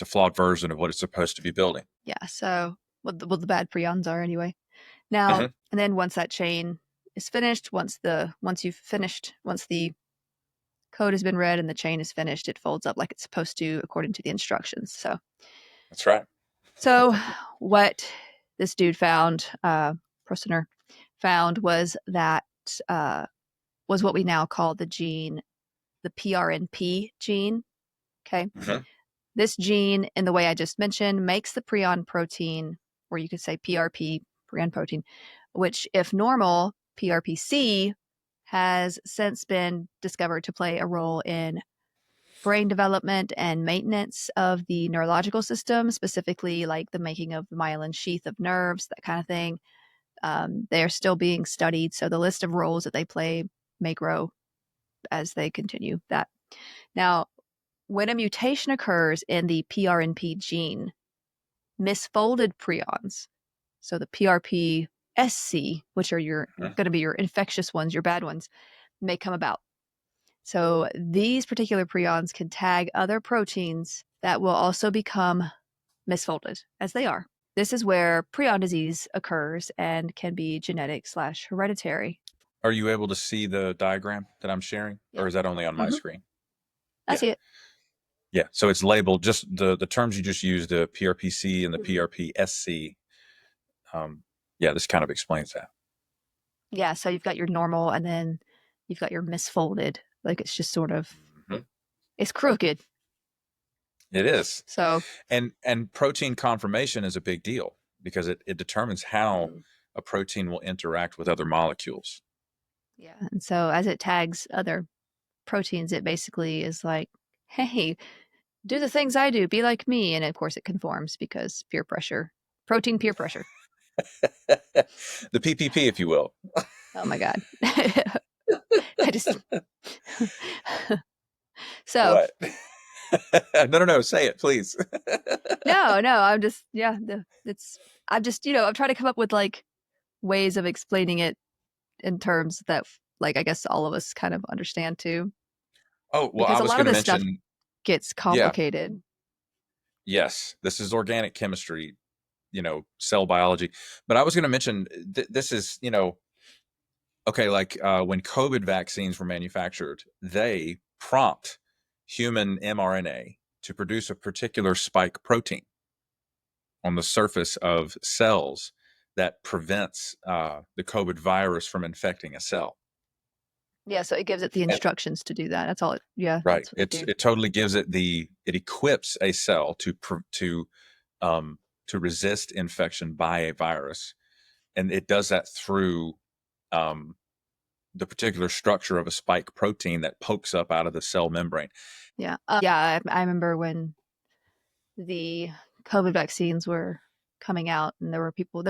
flawed version of what it's supposed to be building. Yeah. So what the bad prions are anyway. Now, and then once that chain is finished, once the code has been read and the chain is finished, it folds up like it's supposed to according to the instructions. So that's right. So what this dude found, Prosener found, was that was what we now call the gene, the PRNP gene. Okay. This gene, in the way I just mentioned, makes the prion protein, or you could say PRP, prion protein, which, if normal, PRPC has since been discovered to play a role in brain development and maintenance of the neurological system, specifically like the making of the myelin sheath of nerves, that kind of thing. They're still being studied, so the list of roles that they play may grow as they continue that. Now, when a mutation occurs in the PRNP gene, misfolded prions, so the PRP SC, which are going to be your infectious ones, your bad ones, may come about. So these particular prions can tag other proteins that will also become misfolded, as they are. This is where prion disease occurs and can be genetic/hereditary. Are you able to see the diagram that I'm sharing, Yeah. or is that only on my screen? I see it. Yeah, so it's labeled just the terms you just used, the PRPC and the PRPSC. Yeah, this kind of explains that. Yeah, so you've got your normal, and then you've got your misfolded. Like it's just sort of, it's crooked. It is. So, and protein conformation is a big deal because it determines how a protein will interact with other molecules. yeah. And so as it tags other proteins, it basically is like, hey, do the things I do, be like me. And of course it conforms because peer pressure, protein peer pressure. The PPP, if you will. Oh my God. I just, so. What? No, say it, please. No, I'm just, yeah, I'm just, I'm trying to come up with like ways of explaining it in terms that, like, I guess all of us kind of understand too. Oh, well, Because I a was lot going of to this stuff mention, gets yeah, complicated. yes, this is organic chemistry, cell biology. But I was going to mention this is, okay, like when COVID vaccines were manufactured, they prompt human mRNA to produce a particular spike protein on the surface of cells that prevents the COVID virus from infecting a cell. Yeah, so it gives it the And, instructions to do that. That's all. Yeah, right. that's what they do. It totally gives it it equips a cell to resist infection by a virus, and it does that through um, the particular structure of a spike protein that pokes up out of the cell membrane. Yeah. Yeah, I remember when the COVID vaccines were coming out, and there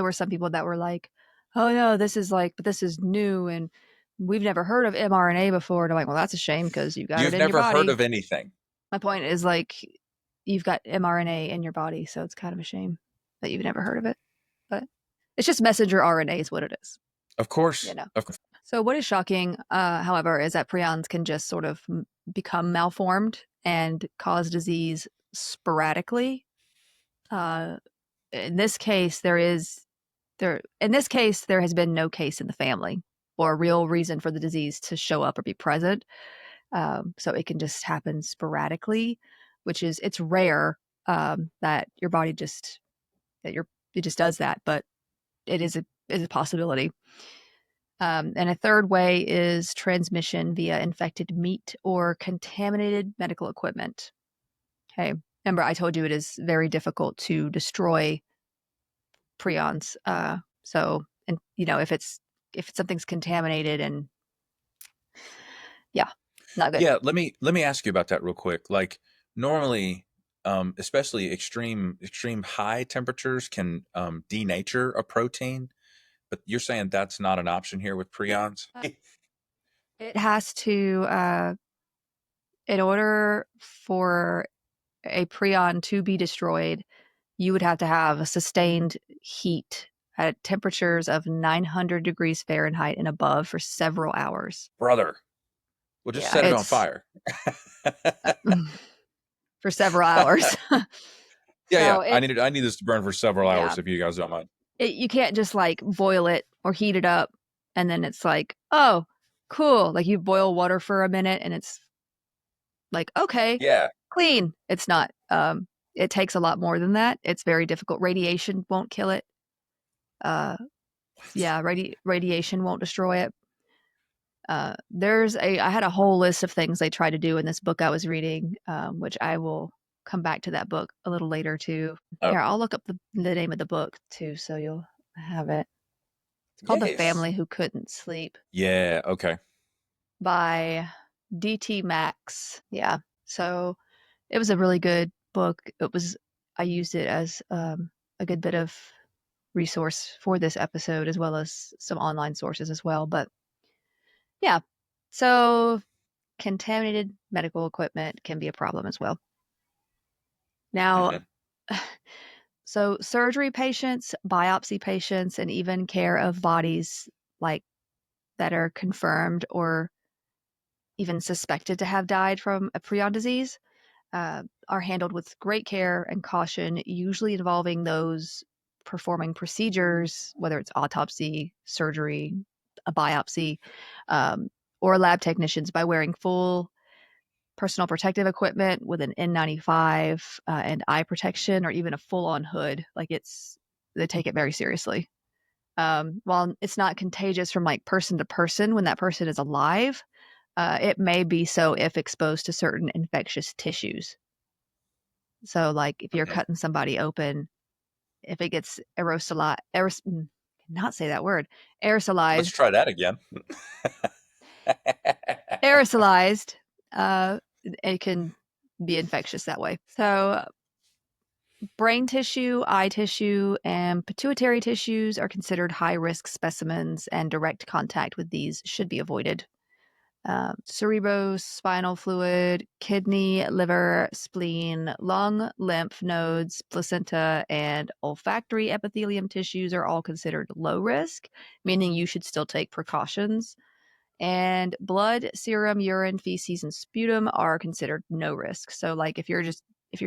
were some people that were like, "Oh no, but this is new, and we've never heard of mRNA before." And I'm like, "Well, that's a shame because you got it You've in your never heard body." of anything. My point is like, you've got mRNA in your body, so it's kind of a shame that you've never heard of it. But it's just messenger RNA is what it is. Of course. You know. Of course. So what is shocking, however, is that prions can just sort of become malformed and cause disease sporadically. Uh, in this case, there has been no case in the family or a real reason for the disease to show up or be present. So it can just happen sporadically, it's rare that your body it just does that, but it is a possibility. And a third way is transmission via infected meat or contaminated medical equipment. Okay. Remember, I told you it is very difficult to destroy prions. So, and if something's contaminated and yeah, not good. Yeah, let me ask you about that real quick. Like normally, especially extreme high temperatures can denature a protein, but you're saying that's not an option here with prions? It has to, in order for a prion to be destroyed, you would have to have a sustained heat at temperatures of 900 degrees Fahrenheit and above for several hours. Brother, well, just Yeah, set it on it's fire. for several hours. Yeah. So I need this to burn for several yeah, hours if you guys don't mind. you can't just like boil it or heat it up and then it's like, oh, cool. Like you boil water for a minute and it's like, okay, Yeah. clean. It's not. It takes a lot more than that. It's very difficult. Radiation won't kill it. Uh, yeah, radiation won't destroy it. I had a whole list of things they try to do in this book I was reading, which I will come back to that book a little later too. Oh, Here, I'll look up the name of the book too, so you'll have it. It's called The yes. Family Who Couldn't Sleep Yeah. Okay. by D.T. Max. Yeah. So it was a really good book. I used it as a good bit of resource for this episode as well as some online sources as well. But yeah, so contaminated medical equipment can be a problem as well. Now, Mhm. So surgery patients, biopsy patients, and even care of bodies like that are confirmed or even suspected to have died from a prion disease are handled with great care and caution, usually involving those performing procedures, whether it's autopsy, surgery, a biopsy, or lab technicians, by wearing full personal protective equipment with an N95 and eye protection, or even a full-on hood. Like they take it very seriously. While it's not contagious from like person to person when that person is alive, it may be so if exposed to certain infectious tissues. So, like if you're cutting somebody open, if it gets not say that word, Let's aerosolized, try that again. aerosolized, it can be infectious that way. So, brain tissue, eye tissue, and pituitary tissues are considered high risk specimens, and direct contact with these should be avoided. Cerebrospinal fluid, kidney, liver, spleen, lung, lymph nodes, placenta, and olfactory epithelium tissues are all considered low risk, meaning you should still take precautions. And blood, serum, urine, feces, and sputum are considered no risk. So, like if you're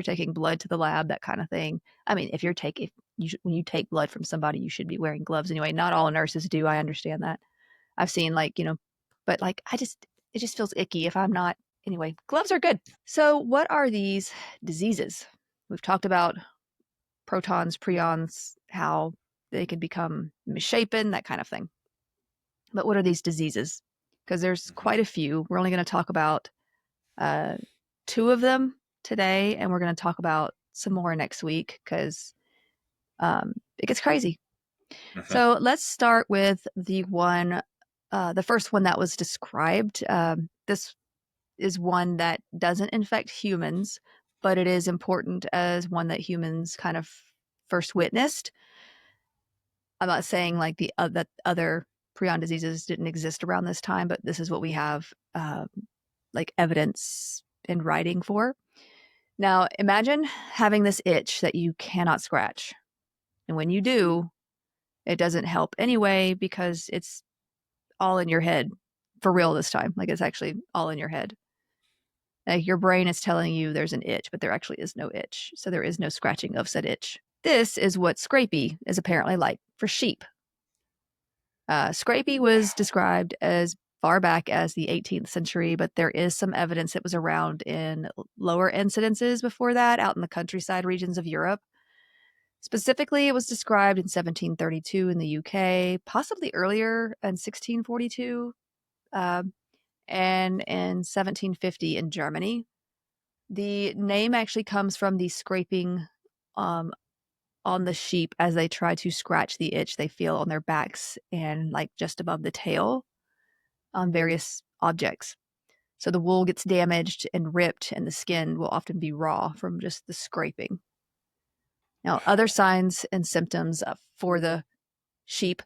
taking blood to the lab, that kind of thing. I mean, when you take blood from somebody, you should be wearing gloves anyway. Not all nurses do. I understand that. I've seen but like it just feels icky if I'm not. Anyway, gloves are good. So, what are these diseases? We've talked about protons, prions, how they can become misshapen, that kind of thing. But what are these diseases? Because there's quite a few. We're only going to talk about uh, two of them today, and we're going to talk about some more next week because it gets crazy. So let's start with the first one that was described. This is one that doesn't infect humans, but it is important as one that humans kind of first witnessed. I'm not saying like that other prion diseases didn't exist around this time, but this is what we have like evidence in writing for. Now, imagine having this itch that you cannot scratch. And when you do, it doesn't help anyway because it's all in your head for real this time. Like it's actually all in your head. Like your brain is telling you there's an itch, but there actually is no itch. So there is no scratching of said itch. This is what Scrapie is apparently like for sheep. Scrapie was described as far back as the 18th century, but there is some evidence it was around in lower incidences before that, out in the countryside regions of Europe. Specifically, it was described in 1732 in the UK, possibly earlier in 1642, and in 1750 in Germany. The name actually comes from the scraping on the sheep as they try to scratch the itch they feel on their backs and like just above the tail on various objects. So the wool gets damaged and ripped, and the skin will often be raw from just the scraping. Now, other signs and symptoms for the sheep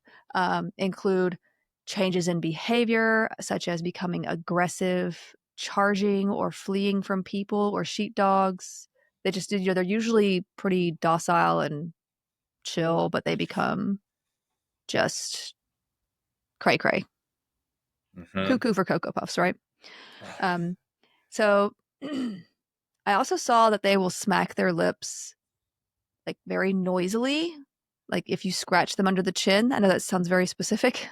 include changes in behavior, such as becoming aggressive, charging or fleeing from people or sheepdogs. They're usually pretty docile and chill, but they become just cray cray. Cuckoo for Cocoa Puffs, right? So I also saw that they will smack their lips like very noisily, like if you scratch them under the chin. I know that sounds very specific,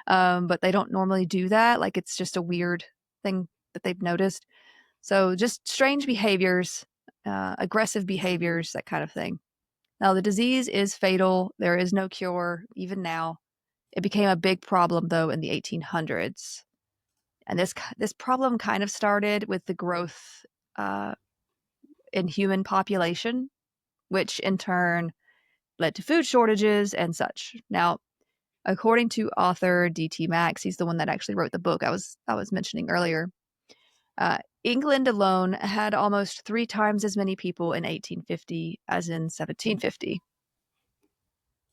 but they don't normally do that. Like it's just a weird thing that they've noticed. So just strange behaviors, aggressive behaviors, that kind of thing. Now, the disease is fatal. There is no cure, even now. It became a big problem, though, in the 1800s. And this problem kind of started with the growth in human population, which in turn led to food shortages and such. Now, according to author D.T. Max, he's the one that actually wrote the book I was mentioning earlier. England alone had almost 3 times as many people in 1850 as in 1750.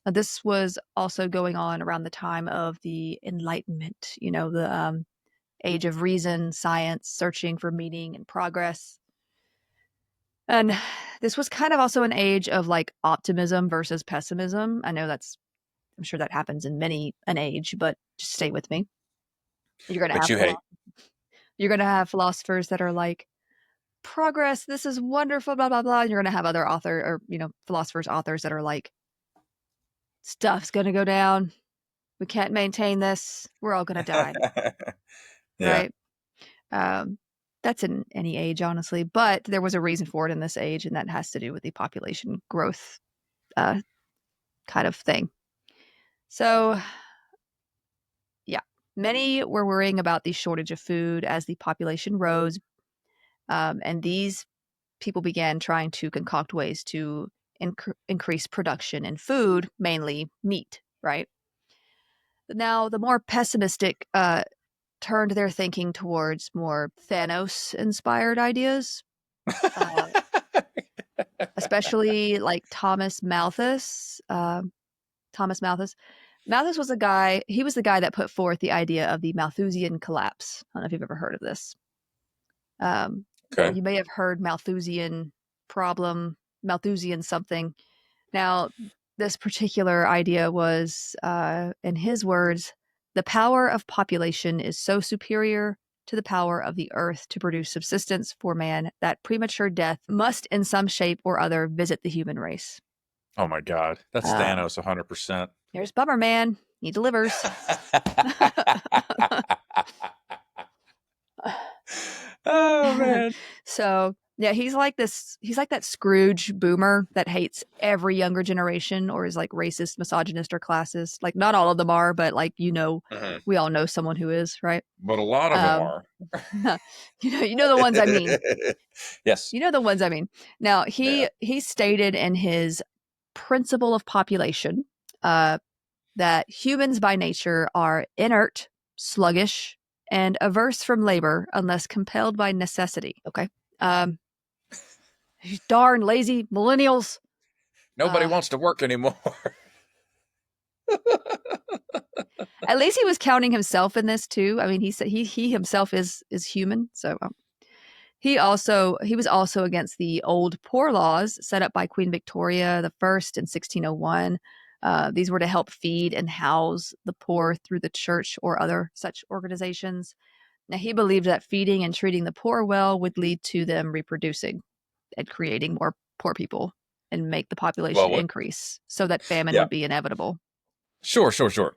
Now, this was also going on around the time of the Enlightenment, the age of reason, science, searching for meaning and progress. And This was kind of also an age of like optimism versus pessimism. I'm sure that happens in many an age, but just stay with me. You're gonna But have you hate. you're gonna have philosophers that are like, progress, this is wonderful, blah blah blah. And you're gonna have other philosophers, authors that are like, stuff's gonna go down. We can't maintain this. We're all gonna die. Yeah. Right? That's in any age, honestly, but there was a reason for it in this age, and that has to do with the population growth kind of thing. So, yeah, many were worrying about the shortage of food as the population rose, and these people began trying to concoct ways to increase production in food, mainly meat, right? Now, the more pessimistic turned their thinking towards more Thanos-inspired ideas, especially like Thomas Malthus. Thomas Malthus. Malthus was he was the guy that put forth the idea of the Malthusian collapse. I don't know if you've ever heard of this. Okay. You may have heard Malthusian problem, Malthusian something. Now, this particular idea was, in his words, the power of population is so superior to the power of the earth to produce subsistence for man that premature death must in some shape or other visit the human race. Oh my God, that's Thanos 100%. Here's Bummer Man. He delivers. Oh man. So yeah, he's like that Scrooge boomer that hates every younger generation or is like racist, misogynist, or classist. Like not all of them are, but like we all know someone who is, right? But a lot of them are. You know the ones I mean. Yes. You know the ones I mean. Now he stated in his Principle of Population that humans by nature are inert, sluggish, and averse from labor unless compelled by necessity. Okay. Darn lazy millennials. Nobody wants to work anymore. At least he was counting himself in this too. I mean, he said he himself is human. So he was also against the old poor laws set up by Queen Victoria the First in 1601. These were to help feed and house the poor through the church or other such organizations. Now, he believed that feeding and treating the poor well would lead to them reproducing and creating more poor people and make the population increase so that famine would be inevitable. Sure.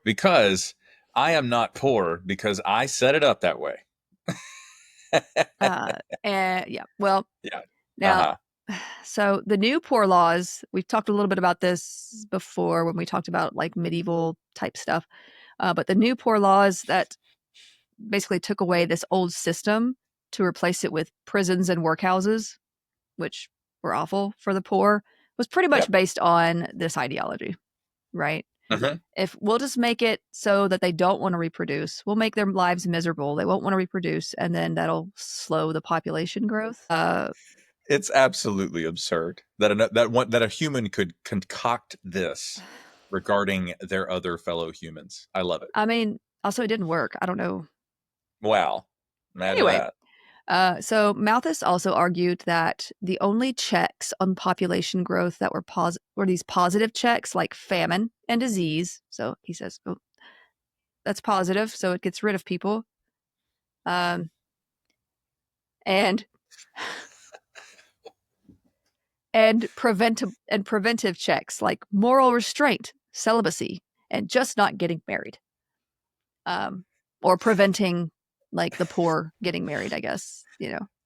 Because I am not poor because I set it up that way. Now, so the new poor laws, we've talked a little bit about this before when we talked about like medieval type stuff, but the new poor laws that basically took away this old system to replace it with prisons and workhouses, which were awful for the poor, was pretty much based on this ideology, right? If we'll just make it so that they don't want to reproduce, we'll make their lives miserable. They won't want to reproduce, and then that'll slow the population growth. It's absolutely absurd that a human could concoct this regarding their other fellow humans. I love it. I mean, also it didn't work. I don't know. Wow. Imagine that. So Malthus also argued that the only checks on population growth that were these positive checks like famine and disease. So he says, oh, that's positive, so it gets rid of people. And preventive checks like moral restraint, celibacy, and just not getting married. Or preventing like the poor getting married, I guess,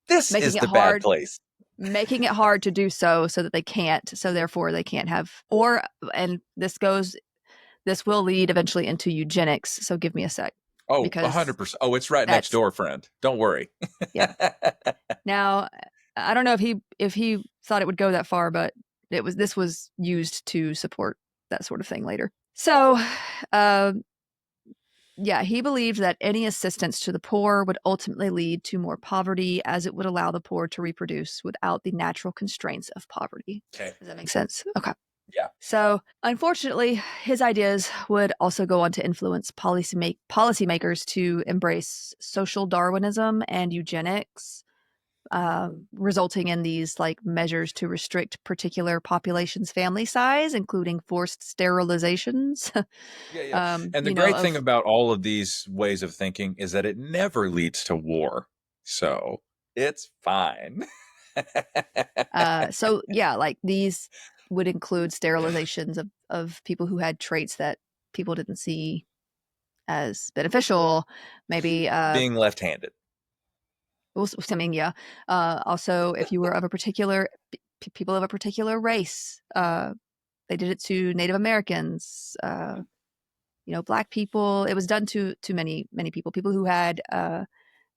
This is the bad place. Making it hard to do so that they can't, so therefore they can't have, and this will lead eventually into eugenics. So give me a sec. Oh, 100%. Oh, it's right next door, friend. Don't worry. Yeah. Now, I don't know if he thought it would go that far, but this was used to support that sort of thing later. So, he believed that any assistance to the poor would ultimately lead to more poverty, as it would allow the poor to reproduce without the natural constraints of poverty. Okay. Does that make sense? Okay. Yeah. So, unfortunately, his ideas would also go on to influence policymakers to embrace social Darwinism and eugenics. resulting in these like measures to restrict particular populations' family size, including forced sterilizations. Yeah, yeah. And the You know, great thing of about all of these ways of thinking is that it never leads to war. So it's fine. so yeah, like these would include sterilizations of people who had traits that people didn't see as beneficial. Maybe Being left-handed. I mean, yeah. Also, if you were of a particular people of a particular race, they did it to Native Americans. You know, Black people. It was done to many people. People who had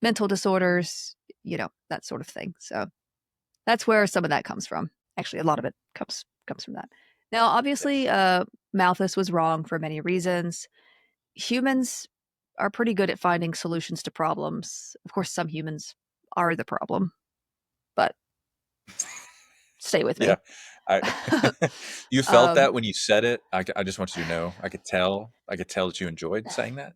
mental disorders. You know, that sort of thing. So that's where some of that comes from. Actually, a lot of it comes from that. Now, obviously, Yes. Malthus was wrong for many reasons. Humans are pretty good at finding solutions to problems. Of course, some humans are the problem, but stay with Yeah. me. I you felt um, that when you said it. I just want you to know. I could tell. I could tell that you enjoyed saying that.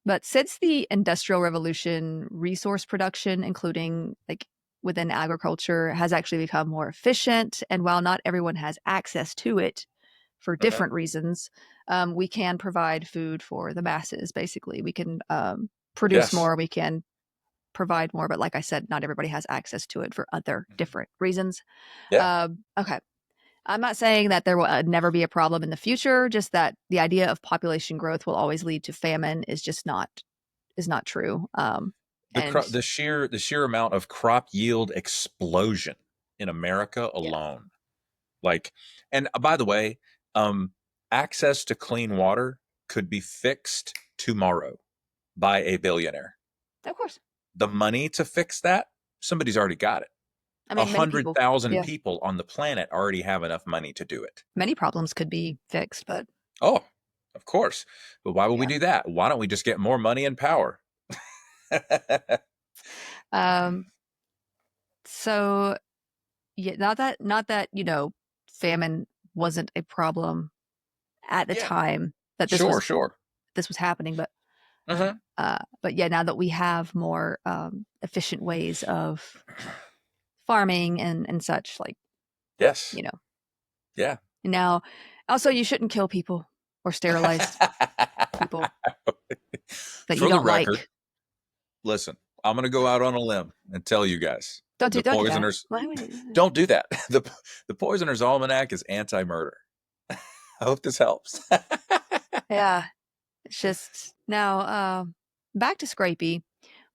but since the Industrial Revolution, resource production, including like within agriculture, has actually become more efficient. And while not everyone has access to it for Uh-huh. different reasons, we can provide food for the masses. Basically, we can produce Yes. more. We can provide more. But like I said, not everybody has access to it for other Mhm. different reasons. Yeah. Okay. I'm not saying that there will never be a problem in the future, just that the idea of population growth will always lead to famine is not true. And The sheer amount of crop yield explosion in America yeah, alone. Like, and by the way, um, access to clean water could be fixed tomorrow by a billionaire. of course. The money to fix that, somebody's already got it. I A mean, many hundred people, thousand yeah, people on the planet already have enough money to do it. many problems could be fixed, but Oh, of course. But why would we yeah. do that? Why don't we just get more money and power? Um, so yeah, not that you know, famine wasn't a problem at the Yeah, time that sure, sure. this was happening, Uh-huh. but yeah, now that we have more efficient ways of farming and such, like Yes. you know, Yeah. and now also you shouldn't kill people or sterilize people that you For the don't record, like. listen, I'm going to go out on a limb and tell you guys the Don't do that. poisoners Why would you- don't do that. The poisoners almanac is anti-murder. I hope this helps. Yeah, it's just now back to Scrapie.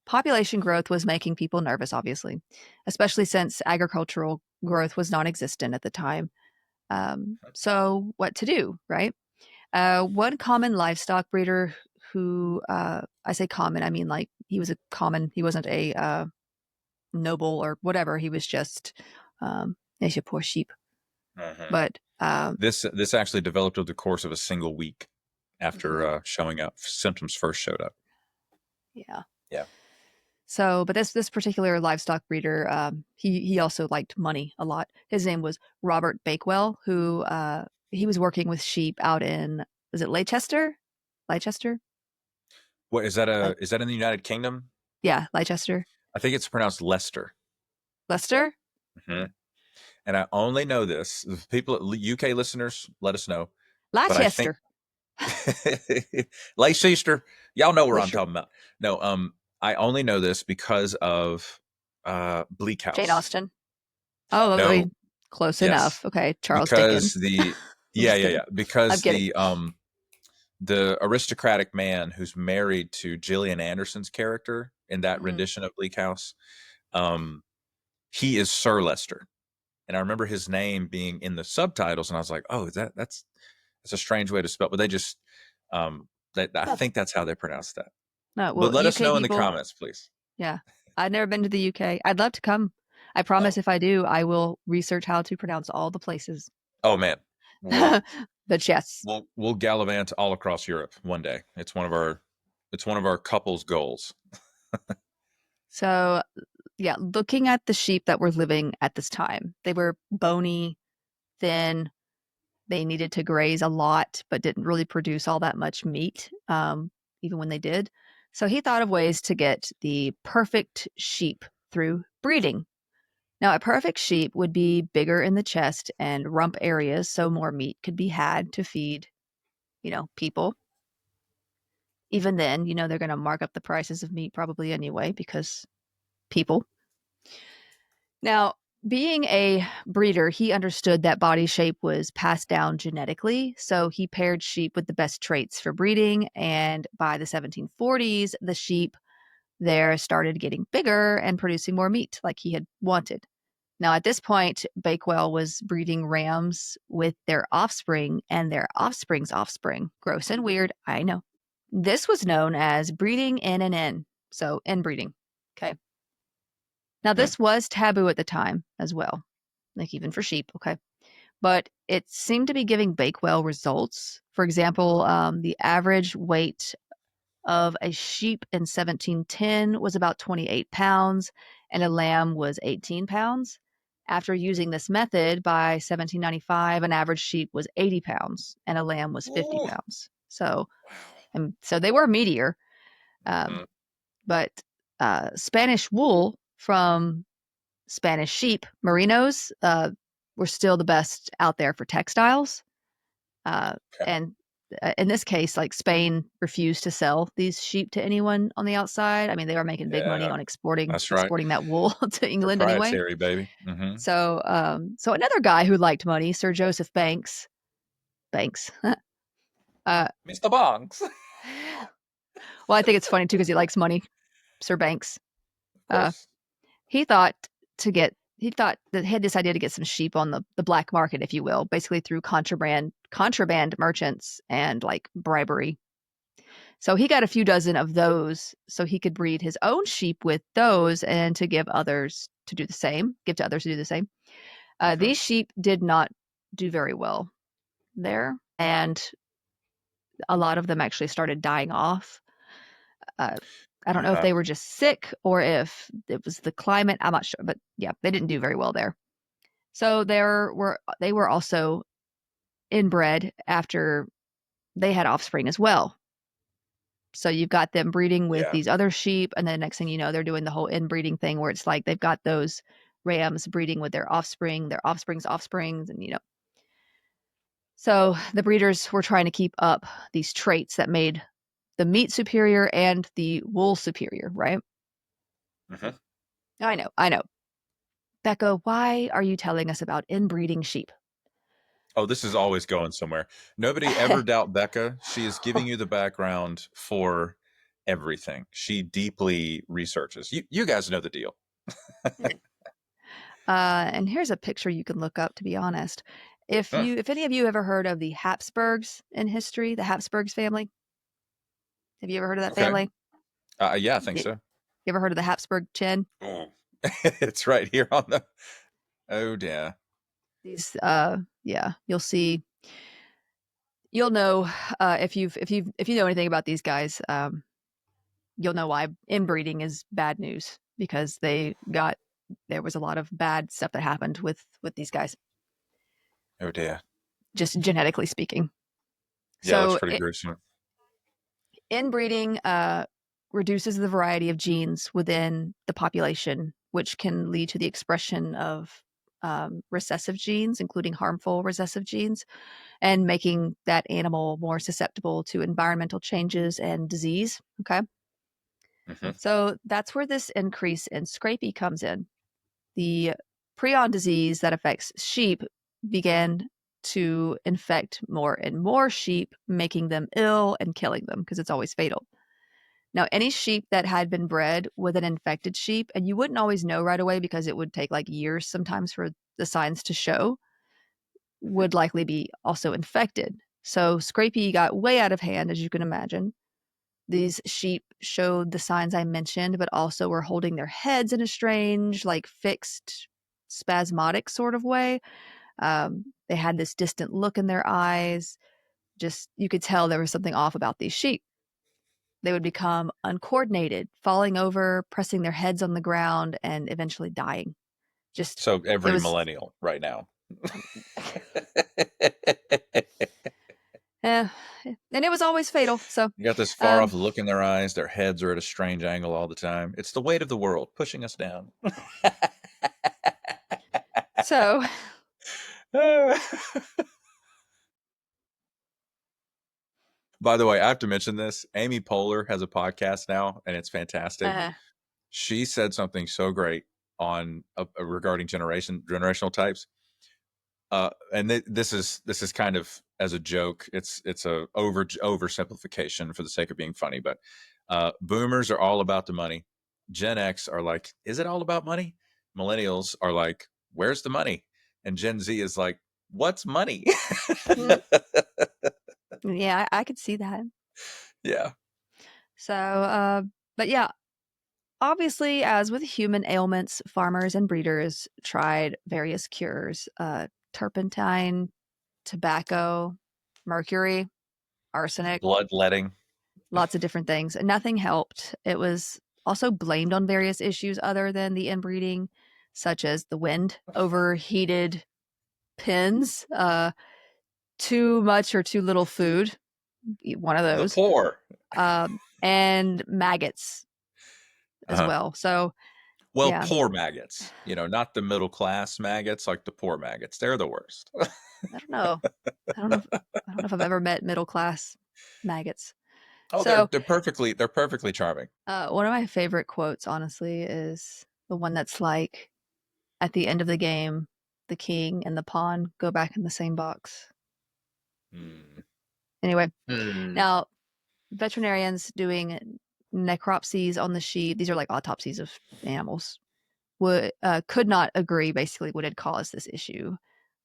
Population growth was making people nervous, obviously, especially since agricultural growth was non existent at the time. So, what to do, right? One common livestock breeder who, I say common, I mean like he wasn't a noble or whatever. He was just, he's a poor sheep. Mhm. But This actually developed over the course of a single week mhm, after showing up. Symptoms first showed up. yeah. Yeah. So, but this particular livestock breeder, he also liked money a lot. His name was Robert Bakewell, who he was working with sheep out in is it Leicester, Leicester, What is that? Le- Is that in the United Kingdom? yeah, Leicester, I think it's pronounced Leicester. Leicester, Mhm. And I only know this. The people, UK listeners, let us know. But I think Leicester, Leicester, y'all know where I'm Leicester. talking about. No, I only know this because of Bleak Jane House. Austen. Oh, I No, mean, close yes, enough. Okay, Charles because Dickens. the I'm yeah, just yeah, kidding. yeah, I'm because kidding. the aristocratic man who's married to Gillian Anderson's character in that Mhm. rendition of Bleak House, um, he is Sir Lester, and I remember his name being in the subtitles, and I was like, oh, that's a strange way to spell, but they just that I No, think that's how they pronounce that. no, But well, let us UK know in the people. comments, please. Yeah, I've never been to the UK. I'd love to come. I promise Oh, if I do, I will research how to pronounce all the places. oh man, we'll But yes. we'll gallivant all across Europe one day. It's one of our couple's goals. So, yeah, looking at the sheep that were living at this time, they were bony, thin. They needed to graze a lot, but didn't really produce all that much meat, even when they did. So he thought of ways to get the perfect sheep through breeding. Now, a perfect sheep would be bigger in the chest and rump areas, so more meat could be had to feed, people. Even then, they're going to mark up the prices of meat probably anyway because people. Now, being a breeder, he understood that body shape was passed down genetically, so he paired sheep with the best traits for breeding. And by the 1740s, the sheep there started getting bigger and producing more meat like he had wanted. Now, at this point, Bakewell was breeding rams with their offspring and their offspring's offspring. Gross and weird, I know. This was known as breeding in and in, so inbreeding. Okay. Now, this was taboo at the time as well, like even for sheep. Okay. But it seemed to be giving Bakewell results. For example, the average weight of a sheep in 1710 was about 28 pounds, and a lamb was 18 pounds. After using this method, by 1795, an average sheep was 80 pounds and a lamb was 50 Ooh. pounds. So, and so they were meatier. Um, but Spanish wool from Spanish sheep, merinos, were still the best out there for textiles. And in this case, like Spain refused to sell these sheep to anyone on the outside. I mean, they were making big money Yeah, on exporting that's right. exporting that wool to England anyway. Proprietary, baby. Mm-hmm. So another guy who liked money, Sir Joseph Banks. Mr. Bonks. Well, I think it's funny too because he likes money, Sir Banks. Of course. He thought he thought that he had this idea to get some sheep on the black market, if you will, basically through contraband merchants and like bribery. So he got a few dozen of those so he could breed his own sheep with those and to give others to do the same, give to others to do the same. These sheep did not do very well there, and a lot of them actually started dying off. I don't know if they were just sick or if it was the climate. I'm not sure, but yeah, they didn't do very well there. So they were also inbred after they had offspring as well. So you've got them breeding with these other sheep, and then next thing you know, they're doing the whole inbreeding thing where it's like they've got those rams breeding with their offspring's offsprings, and So the breeders were trying to keep up these traits that made the meat superior and the wool superior, right? Mm-hmm. I know. Becca, why are you telling us about inbreeding sheep? Oh, this is always going somewhere. Nobody ever doubt Becca. She is giving you the background for everything. She deeply researches. You guys know the deal. And here's a picture you can look up, to be honest. If any of you ever heard of the Habsburgs in history, the Habsburgs family, have you ever heard of that Okay. family? Yeah, I think so. You ever heard of the Habsburg chin? Oh. It's right here on the. Oh, dear. These, yeah, you'll know if you know anything about these guys, you'll know why inbreeding is bad news because there was a lot of bad stuff that happened with these guys, Oh, dear. just genetically speaking. Yeah, it looks So pretty gruesome. inbreeding reduces the variety of genes within the population, which can lead to the expression of recessive genes, including harmful recessive genes, and making that animal more susceptible to environmental changes and disease. Okay. Mm-hmm. So that's where this increase in Scrapie comes in. The prion disease that affects sheep began to infect more and more sheep, making them ill and killing them because it's always fatal. Now, any sheep that had been bred with an infected sheep, and you wouldn't always know right away because it would take like years sometimes for the signs to show, would likely be also infected. So Scrapie got way out of hand, as you can imagine. These sheep showed the signs I mentioned, but also were holding their heads in a strange, like fixed, spasmodic sort of way. They had this distant look in their eyes. Just, you could tell there was something off about these sheep. They would become uncoordinated, falling over, pressing their heads on the ground, and eventually dying. Just, So it every was, millennial right now. eh, And it was always fatal. So, You got this far off look in their eyes. Their heads are at a strange angle all the time. It's the weight of the world pushing us down. so By the way, I have to mention this. Amy Poehler has a podcast now, and it's fantastic. She said something so great on regarding generational types. And this is kind of as a joke. It's a oversimplification for the sake of being funny. But boomers are all about the money. Gen X are like, is it all about money? Millennials are like, where's the money? And Gen Z is like, what's money? yeah, I could see that. Yeah. So, but yeah, obviously, as with human ailments, farmers and breeders tried various cures: turpentine, tobacco, mercury, arsenic, Bloodletting. lots of different things. Nothing helped. It was also blamed on various issues other than the inbreeding, such as the wind, overheated pens, too much or too little food, one of The those, poor. and maggots as well. So, well, yeah. poor maggots, not the middle class maggots, like the poor maggots. They're the worst. I don't know. I don't know. I don't know if I've ever met middle class maggots. Oh, So they're perfectly charming. one of my favorite quotes, honestly, is the one that's like, at the end of the game, the king and the pawn go back in the same box. Anyway, now veterinarians doing necropsies on the sheep, these are like autopsies of animals, could not agree basically what had caused this issue.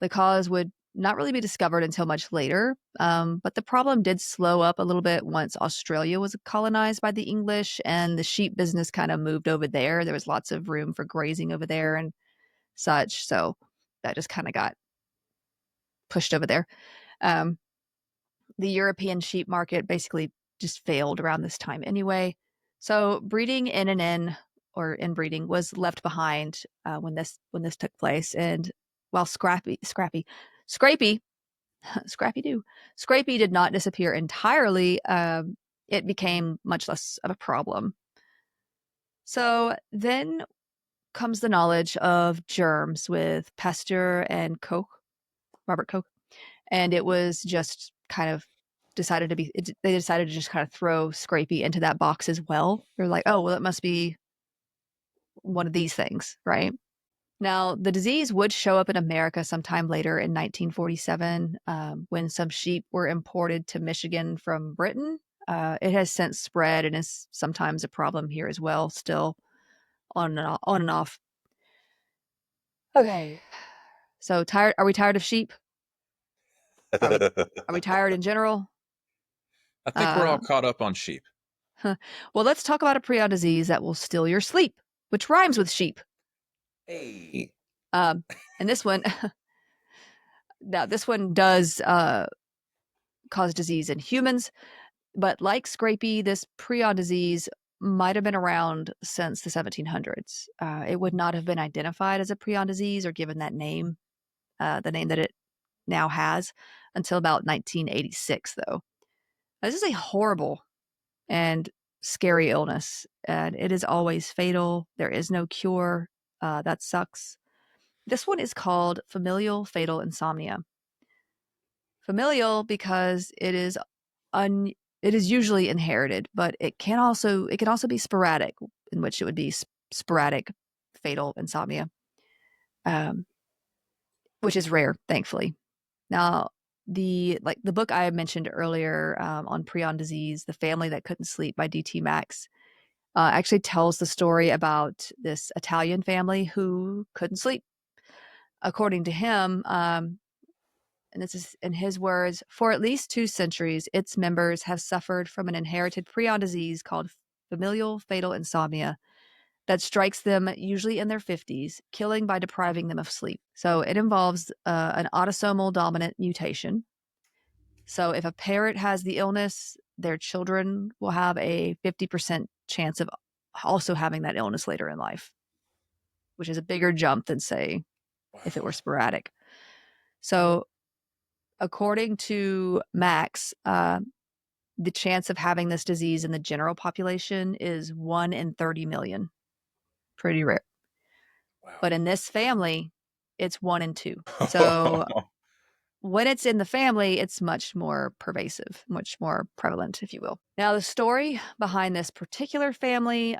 The cause would not really be discovered until much later, but the problem did slow up a little bit once Australia was colonized by the English and the sheep business kind of moved over there. There was lots of room for grazing over there and such, so that just kind of got pushed over there. Um, the European sheep market basically just failed around this time anyway. So breeding in and in or inbreeding was left behind when this took place. And while Scrapie did not disappear entirely, it became much less of a problem. So then comes the knowledge of germs with Pasteur and Robert Koch, and it was just kind of they decided to just kind of throw Scrapie into that box as well. They're like, oh, well, it must be one of these things, right? Now, the disease would show up in America sometime later in 1947 when some sheep were imported to Michigan from Britain. It has since spread and is sometimes a problem here as well, still on and off. Okay. So tired? Are we tired of sheep? Are we tired in general? I think we're all caught up on sheep. Well, let's talk about a prion disease that will steal your sleep, which rhymes with sheep. Hey. And this one, now this one does cause disease in humans, but like Scrapie, this prion disease might have been around since the 1700s. It would not have been identified as a prion disease or given that name, the name that it now has, until about 1986, though. This is a horrible and scary illness, and it is always fatal. There is no cure. That sucks. This one is called familial fatal insomnia. Familial because it is usually inherited, but it can also be sporadic, in which it would be sporadic fatal insomnia, which is rare, thankfully. Now, the book I mentioned earlier on prion disease, The Family That Couldn't Sleep by D.T. Max, actually tells the story about this Italian family who couldn't sleep. According to him, and this is in his words, for at least 2 centuries, its members have suffered from an inherited prion disease called familial fatal insomnia that strikes them usually in their 50s, killing by depriving them of sleep. So it involves an autosomal dominant mutation. So if a parent has the illness, their children will have a 50% chance of also having that illness later in life, which is a bigger jump than, say, if it were sporadic. So according to Max, the chance of having this disease in the general population is 1 in 30 million. Pretty rare. Wow. But in this family, it's 1 in 2. So when it's in the family, it's much more pervasive, much more prevalent, if you will. Now, the story behind this particular family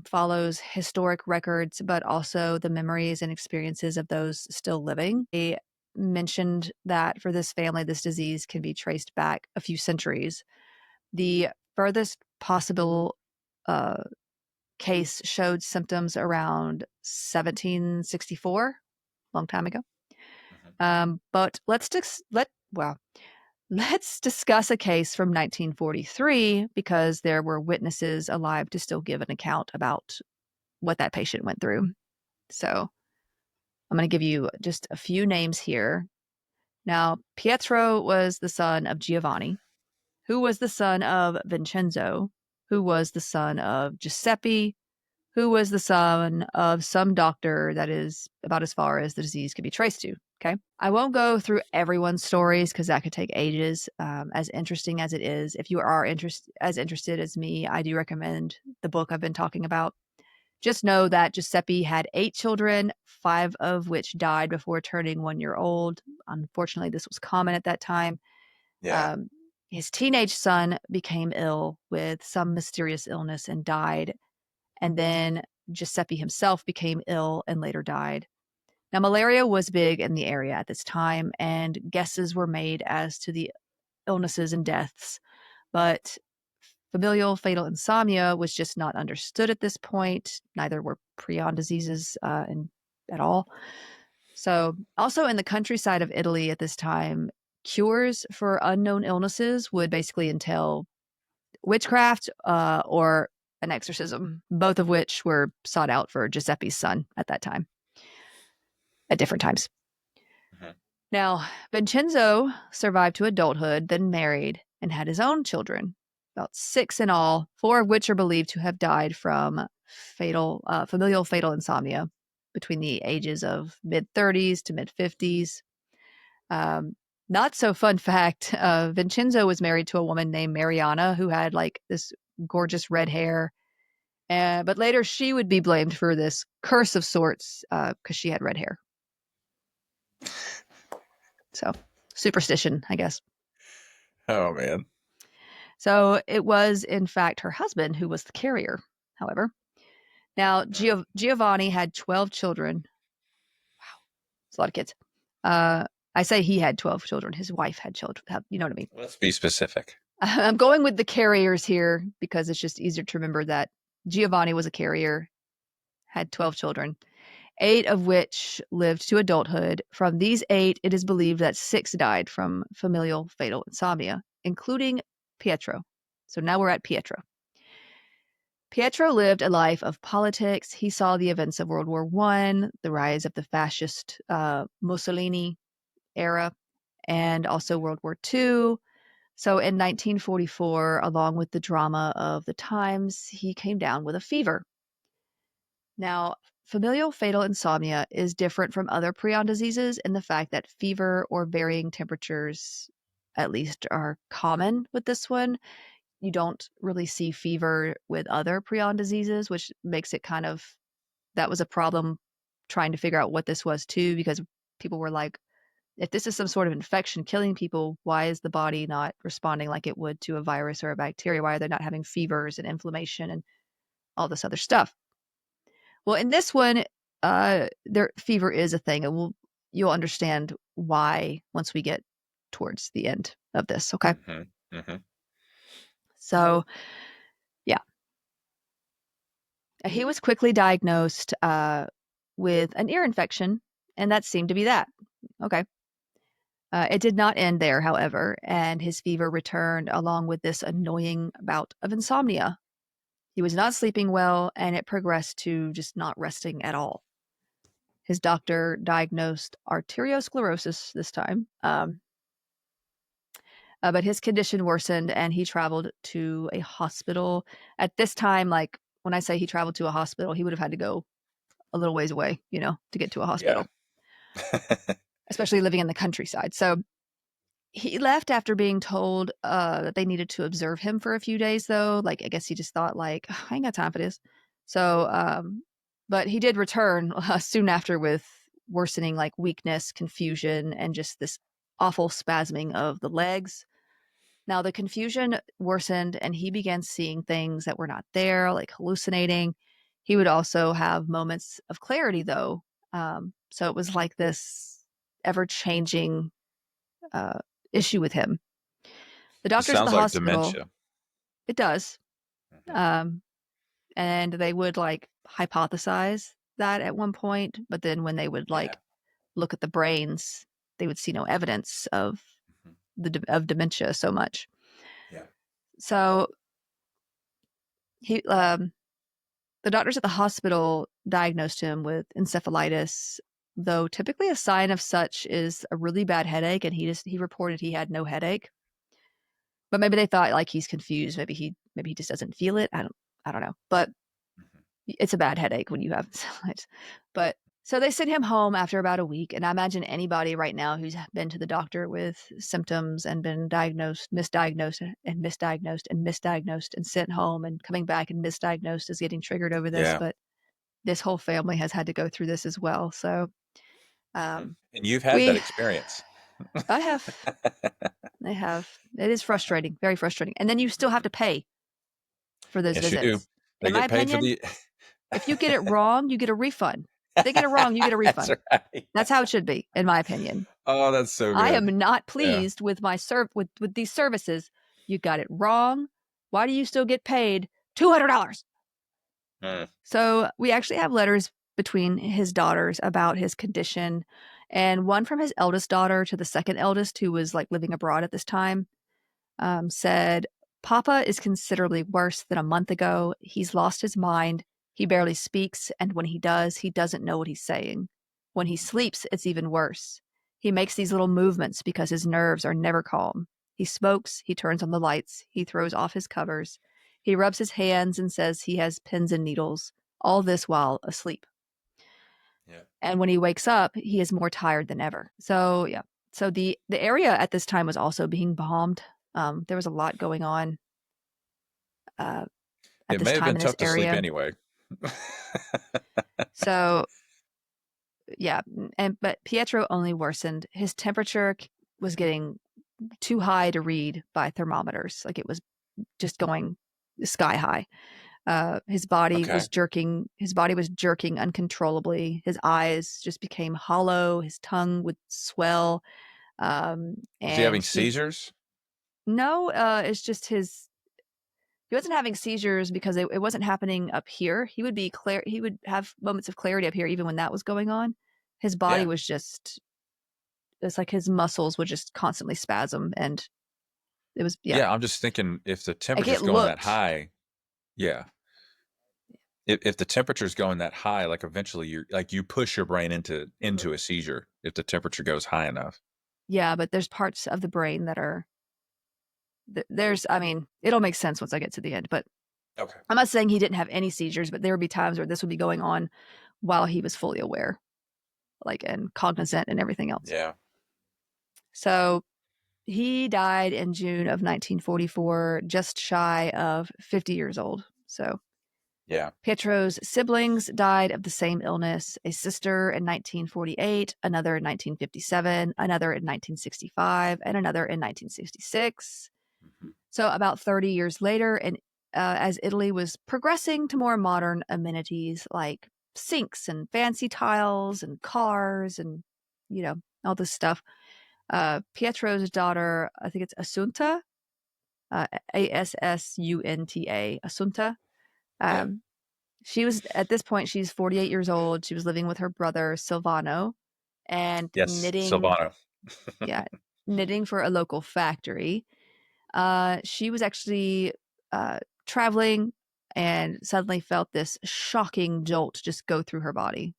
follows historic records, but also the memories and experiences of those still living. They mentioned that for this family, this disease can be traced back a few centuries. The furthest possible case showed symptoms around 1764, long time ago. But let's discuss a case from 1943 because there were witnesses alive to still give an account about what that patient went through. So I'm going to give you just a few names here. Now, Pietro was the son of Giovanni, who was the son of Vincenzo, who was the son of Giuseppe, who was the son of some doctor that is about as far as the disease could be traced to. Okay. I won't go through everyone's stories because that could take ages. As interesting as it is, if you are as interested as me, I do recommend the book I've been talking about. Just know that Giuseppe had 8 children, 5 of which died before turning 1 year old. Unfortunately, this was common at that time. Yeah. His teenage son became ill with some mysterious illness and died. And then Giuseppe himself became ill and later died. Now, malaria was big in the area at this time, and guesses were made as to the illnesses and deaths. But familial fatal insomnia was just not understood at this point. Neither were prion diseases at all. So, also in the countryside of Italy at this time, cures for unknown illnesses would basically entail witchcraft or an exorcism, both of which were sought out for Giuseppe's son at that time, at different times. Mhm. Now, Vincenzo survived to adulthood, then married, and had his own children, about 6 in all, 4 of which are believed to have died from familial fatal insomnia between the ages of mid-30s to mid-50s. Not so fun fact, Vincenzo was married to a woman named Mariana who had like this gorgeous red hair. But later she would be blamed for this curse of sorts because she had red hair. So superstition, I guess. Oh man. So it was, in fact, her husband who was the carrier, however. Now, Giovanni had 12 children. Wow, it's a lot of kids. I say he had 12 children. His wife had children. You know what I mean? Let's be specific. I'm going with the carriers here because it's just easier to remember that Giovanni was a carrier, had 12 children, 8 of which lived to adulthood. From these 8, it is believed that 6 died from familial fatal insomnia, including Pietro. So now we're at Pietro. Pietro lived a life of politics. He saw the events of World War I, the rise of the fascist Mussolini era, and also World War II. So in 1944, along with the drama of the times, he came down with a fever. Now, familial fatal insomnia is different from other prion diseases in the fact that fever or varying temperatures, at least, are common with this one. You don't really see fever with other prion diseases, which makes it that was a problem trying to figure out what this was too, because people were like, if this is some sort of infection killing people, why is the body not responding like it would to a virus or a bacteria? Why are they not having fevers and inflammation and all this other stuff? Well, in this one, their fever is a thing, and you'll understand why once we get towards the end of this. Okay. Mm-hmm. Mm-hmm. So, yeah, he was quickly diagnosed with an ear infection, and that seemed to be that. Okay. It did not end there, however, and his fever returned along with this annoying bout of insomnia. He was not sleeping well, and it progressed to just not resting at all. His doctor diagnosed arteriosclerosis this time, but his condition worsened, and he traveled to a hospital. At this time, like when I say he traveled to a hospital, he would have had to go a little ways away, to get to a hospital, Yeah. especially living in the countryside. So He left after being told that they needed to observe him for a few days, though. Like, I guess he just thought, like, I ain't got time for this. So, but he did return soon after with worsening, like, weakness, confusion, and just this awful spasming of the legs. Now, the confusion worsened, and he began seeing things that were not there, like hallucinating. He would also have moments of clarity, though. So it was like this ever changing uh, issue with him. The It doctors at the sounds like hospital, dementia. it does. Mhm. Um, and they would like hypothesize that at one point, but then when they would Yeah. like look at the brains, they would see no evidence of Mhm. of dementia so much. Yeah. So he, the doctors at the hospital diagnosed him with encephalitis, though typically a sign of such is a really bad headache, and he reported he had no headache. But maybe they thought like he's confused. Maybe he just doesn't feel it. I don't know. But Mhm. it's a bad headache when you have encephalitis. But so they sent him home after about a week. And I imagine anybody right now who's been to the doctor with symptoms and been diagnosed, misdiagnosed, and misdiagnosed, and misdiagnosed, and sent home and coming back and misdiagnosed is getting triggered over this. Yeah. But this whole family has had to go through this as well. So Mhm. um, And you've had that we, experience. I have, I have. It is frustrating, very frustrating. And then you still have to pay for those Yes, you do. visits. They In my get paid for opinion, the if you get it wrong, you get a refund. If they get it wrong, you get a That's refund. right. That's how it should be, in my opinion. Oh, that's so I good. am not Yeah. pleased with my with these services. You got it wrong. Why do you still get paid $200? Mm. So we actually have letters between his daughters about his condition, and one from his eldest daughter to the second eldest, who was like living abroad at this time, said, Papa is considerably worse than a month ago. He's lost his mind. He barely speaks, and when he does, he doesn't know what he's saying. When he sleeps, it's even worse. He makes these little movements because his nerves are never calm. He smokes, he turns on the lights, he throws off his covers. He rubs his hands and says he has pins and needles, all this while asleep. Yeah. And when he wakes up, he is more tired than ever. So, yeah. So the area at this time was also being bombed. There was a lot going on uh, at It this may have time been in this tough to sleep area. anyway. So yeah, and but Pietro only worsened. His temperature was getting too high to read by thermometers. Like it was just going sky high. His body Okay. was jerking. His body was jerking uncontrollably. His eyes just became hollow. His tongue would swell. Was he having And he seizures? no, it's just his. He wasn't having seizures because it wasn't happening up here. He would be clear. He would have moments of clarity up here, even when that was going on. His body Yeah. was just. It's like his muscles would just constantly spasm, and it was yeah. Yeah, I'm just thinking if the Like temperature's it going that looked. high, yeah. If the temperature's going that high, like eventually you're like you push your brain into a seizure if the temperature goes high enough. Yeah, but there's parts of the brain that are there's. I mean, it'll make sense once I get to the end, but Okay. I'm not saying he didn't have any seizures, but there would be times where this would be going on while he was fully aware, like and cognizant and everything else. Yeah. So he died in June of 1944, just shy of 50 years old. So Yeah. Pietro's siblings died of the same illness, a sister in 1948, another in 1957, another in 1965, and another in 1966. Mhm. So about 30 years later, and as Italy was progressing to more modern amenities like sinks and fancy tiles and cars and, all this stuff, Pietro's daughter, I think it's Assunta, Assunta, Assunta. Yeah. Um, she was at this point, she's 48 years old. She was living with her brother Silvano and Yes, knitting, Silvano. yeah, knitting for a local factory. She was actually traveling and suddenly felt this shocking jolt just go through her body.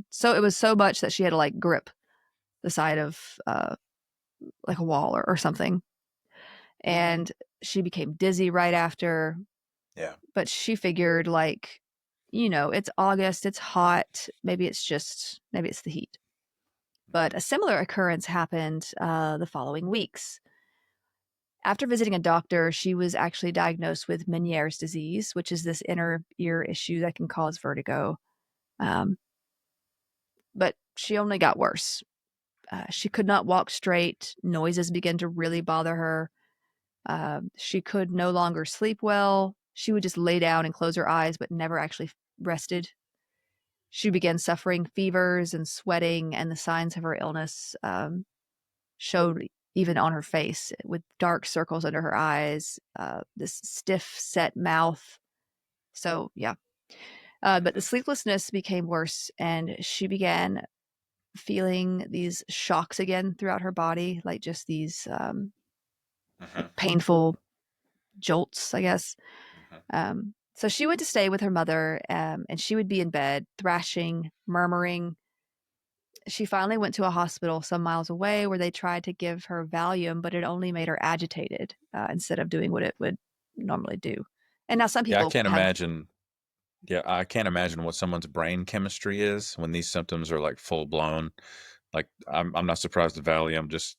So it was so much that she had to like grip the side of like a wall or something. And she became dizzy right after. Yeah. But she figured, like, it's August, it's hot. Maybe it's the heat. But a similar occurrence happened the following weeks. After visiting a doctor, she was actually diagnosed with Meniere's disease, which is this inner ear issue that can cause vertigo. Um, but she only got worse. She could not walk straight. Noises began to really bother her. She could no longer sleep well. She would just lay down and close her eyes, but never actually rested. She began suffering fevers and sweating, and the signs of her illness showed even on her face, with dark circles under her eyes, this stiff, set mouth. So, yeah. But the sleeplessness became worse, and she began feeling these shocks again throughout her body, like just these Mhm. painful jolts, I guess. Mhm. So she went to stay with her mother, and she would be in bed, thrashing, murmuring. She finally went to a hospital some miles away where they tried to give her Valium, but it only made her agitated instead of doing what it would normally do. And now some Yeah, I people can't have, imagine. Yeah, I can't imagine what someone's brain chemistry is when these symptoms are like full blown. Like, I'm not surprised the Valium just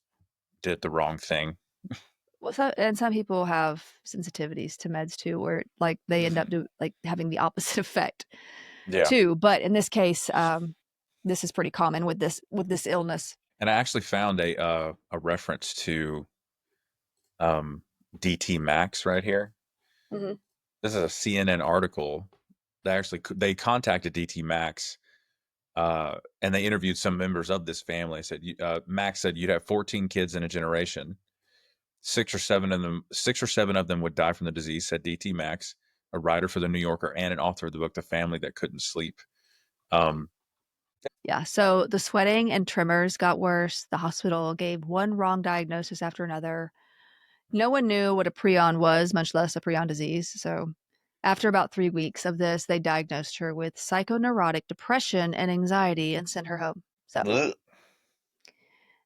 did the wrong thing. well, and some people have sensitivities to meds too, where like they end up Mhm. like having the opposite effect Yeah, too. But in this case, this is pretty common with this illness. and I actually found a reference to um, DT Max right here. Hmm. This is a CNN article. They contacted DT Max, and they interviewed some members of this family. Said Max said you'd have 14 kids in a generation. 6 or 7 of them would die from the disease. Said DT Max, a writer for the New Yorker and an author of the book "The Family That Couldn't Sleep." Um, Yeah. So the sweating and tremors got worse. The hospital gave one wrong diagnosis after another. No one knew what a prion was, much less a prion disease. So after about 3 weeks of this, they diagnosed her with psychoneurotic depression and anxiety and sent her home. So Ugh.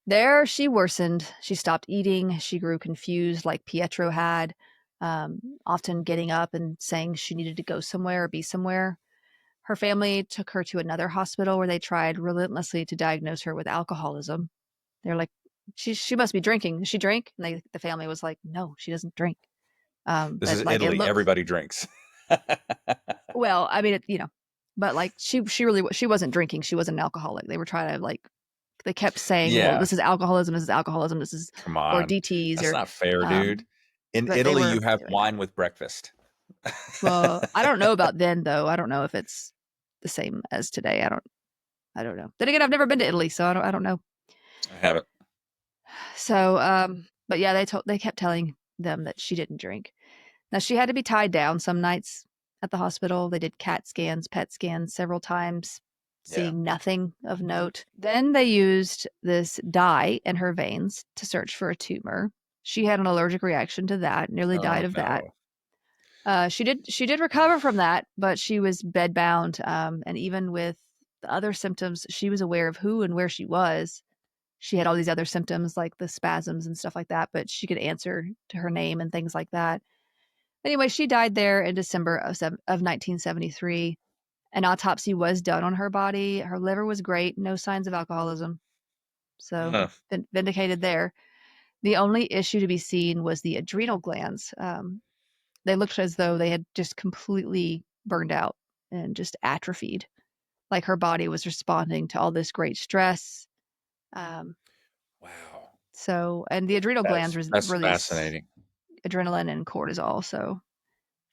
there she worsened. She stopped eating. She grew confused, like Pietro had, often getting up and saying she needed to go somewhere or be somewhere. Her family took her to another hospital where they tried relentlessly to diagnose her with alcoholism. They're like, she must be drinking. Does she drink? And the family was like, no, she doesn't drink. This But is like it Italy. looks Everybody drinks. well. I mean, but like she really she wasn't drinking. She wasn't an alcoholic. They were trying to like they kept saying, well, Yeah, this is alcoholism. This is alcoholism. This is come or on. DTS That's or not fair, dude. um. In But they Italy, were you have doing that. wine with breakfast. Well, I don't know about then though. I don't know if it's the same as today. I don't know. Then again, I've never been to Italy, so I don't know. I haven't. So but yeah, they kept telling them that she didn't drink. Now she had to be tied down some nights at the hospital. They did CAT scans, PET scans several times, Yeah. seeing nothing of note. Then they used this dye in her veins to search for a tumor. She had an allergic reaction to that, nearly died Oh of that. no. She did recover from that, but she was bedbound, and even with the other symptoms, she was aware of who and where she was. She had all these other symptoms like the spasms and stuff like that, but she could answer to her name and things like that. Anyway, she died there in December of 1973. An autopsy was done on her body. Her liver was great, no signs of alcoholism. So Huh. vindicated there. The only issue to be seen was the adrenal glands. They looked as though they had just completely burned out and just atrophied. Like her body was responding to all this great stress. Um, Wow. and the adrenal glands That's release fascinating. adrenaline and cortisol. So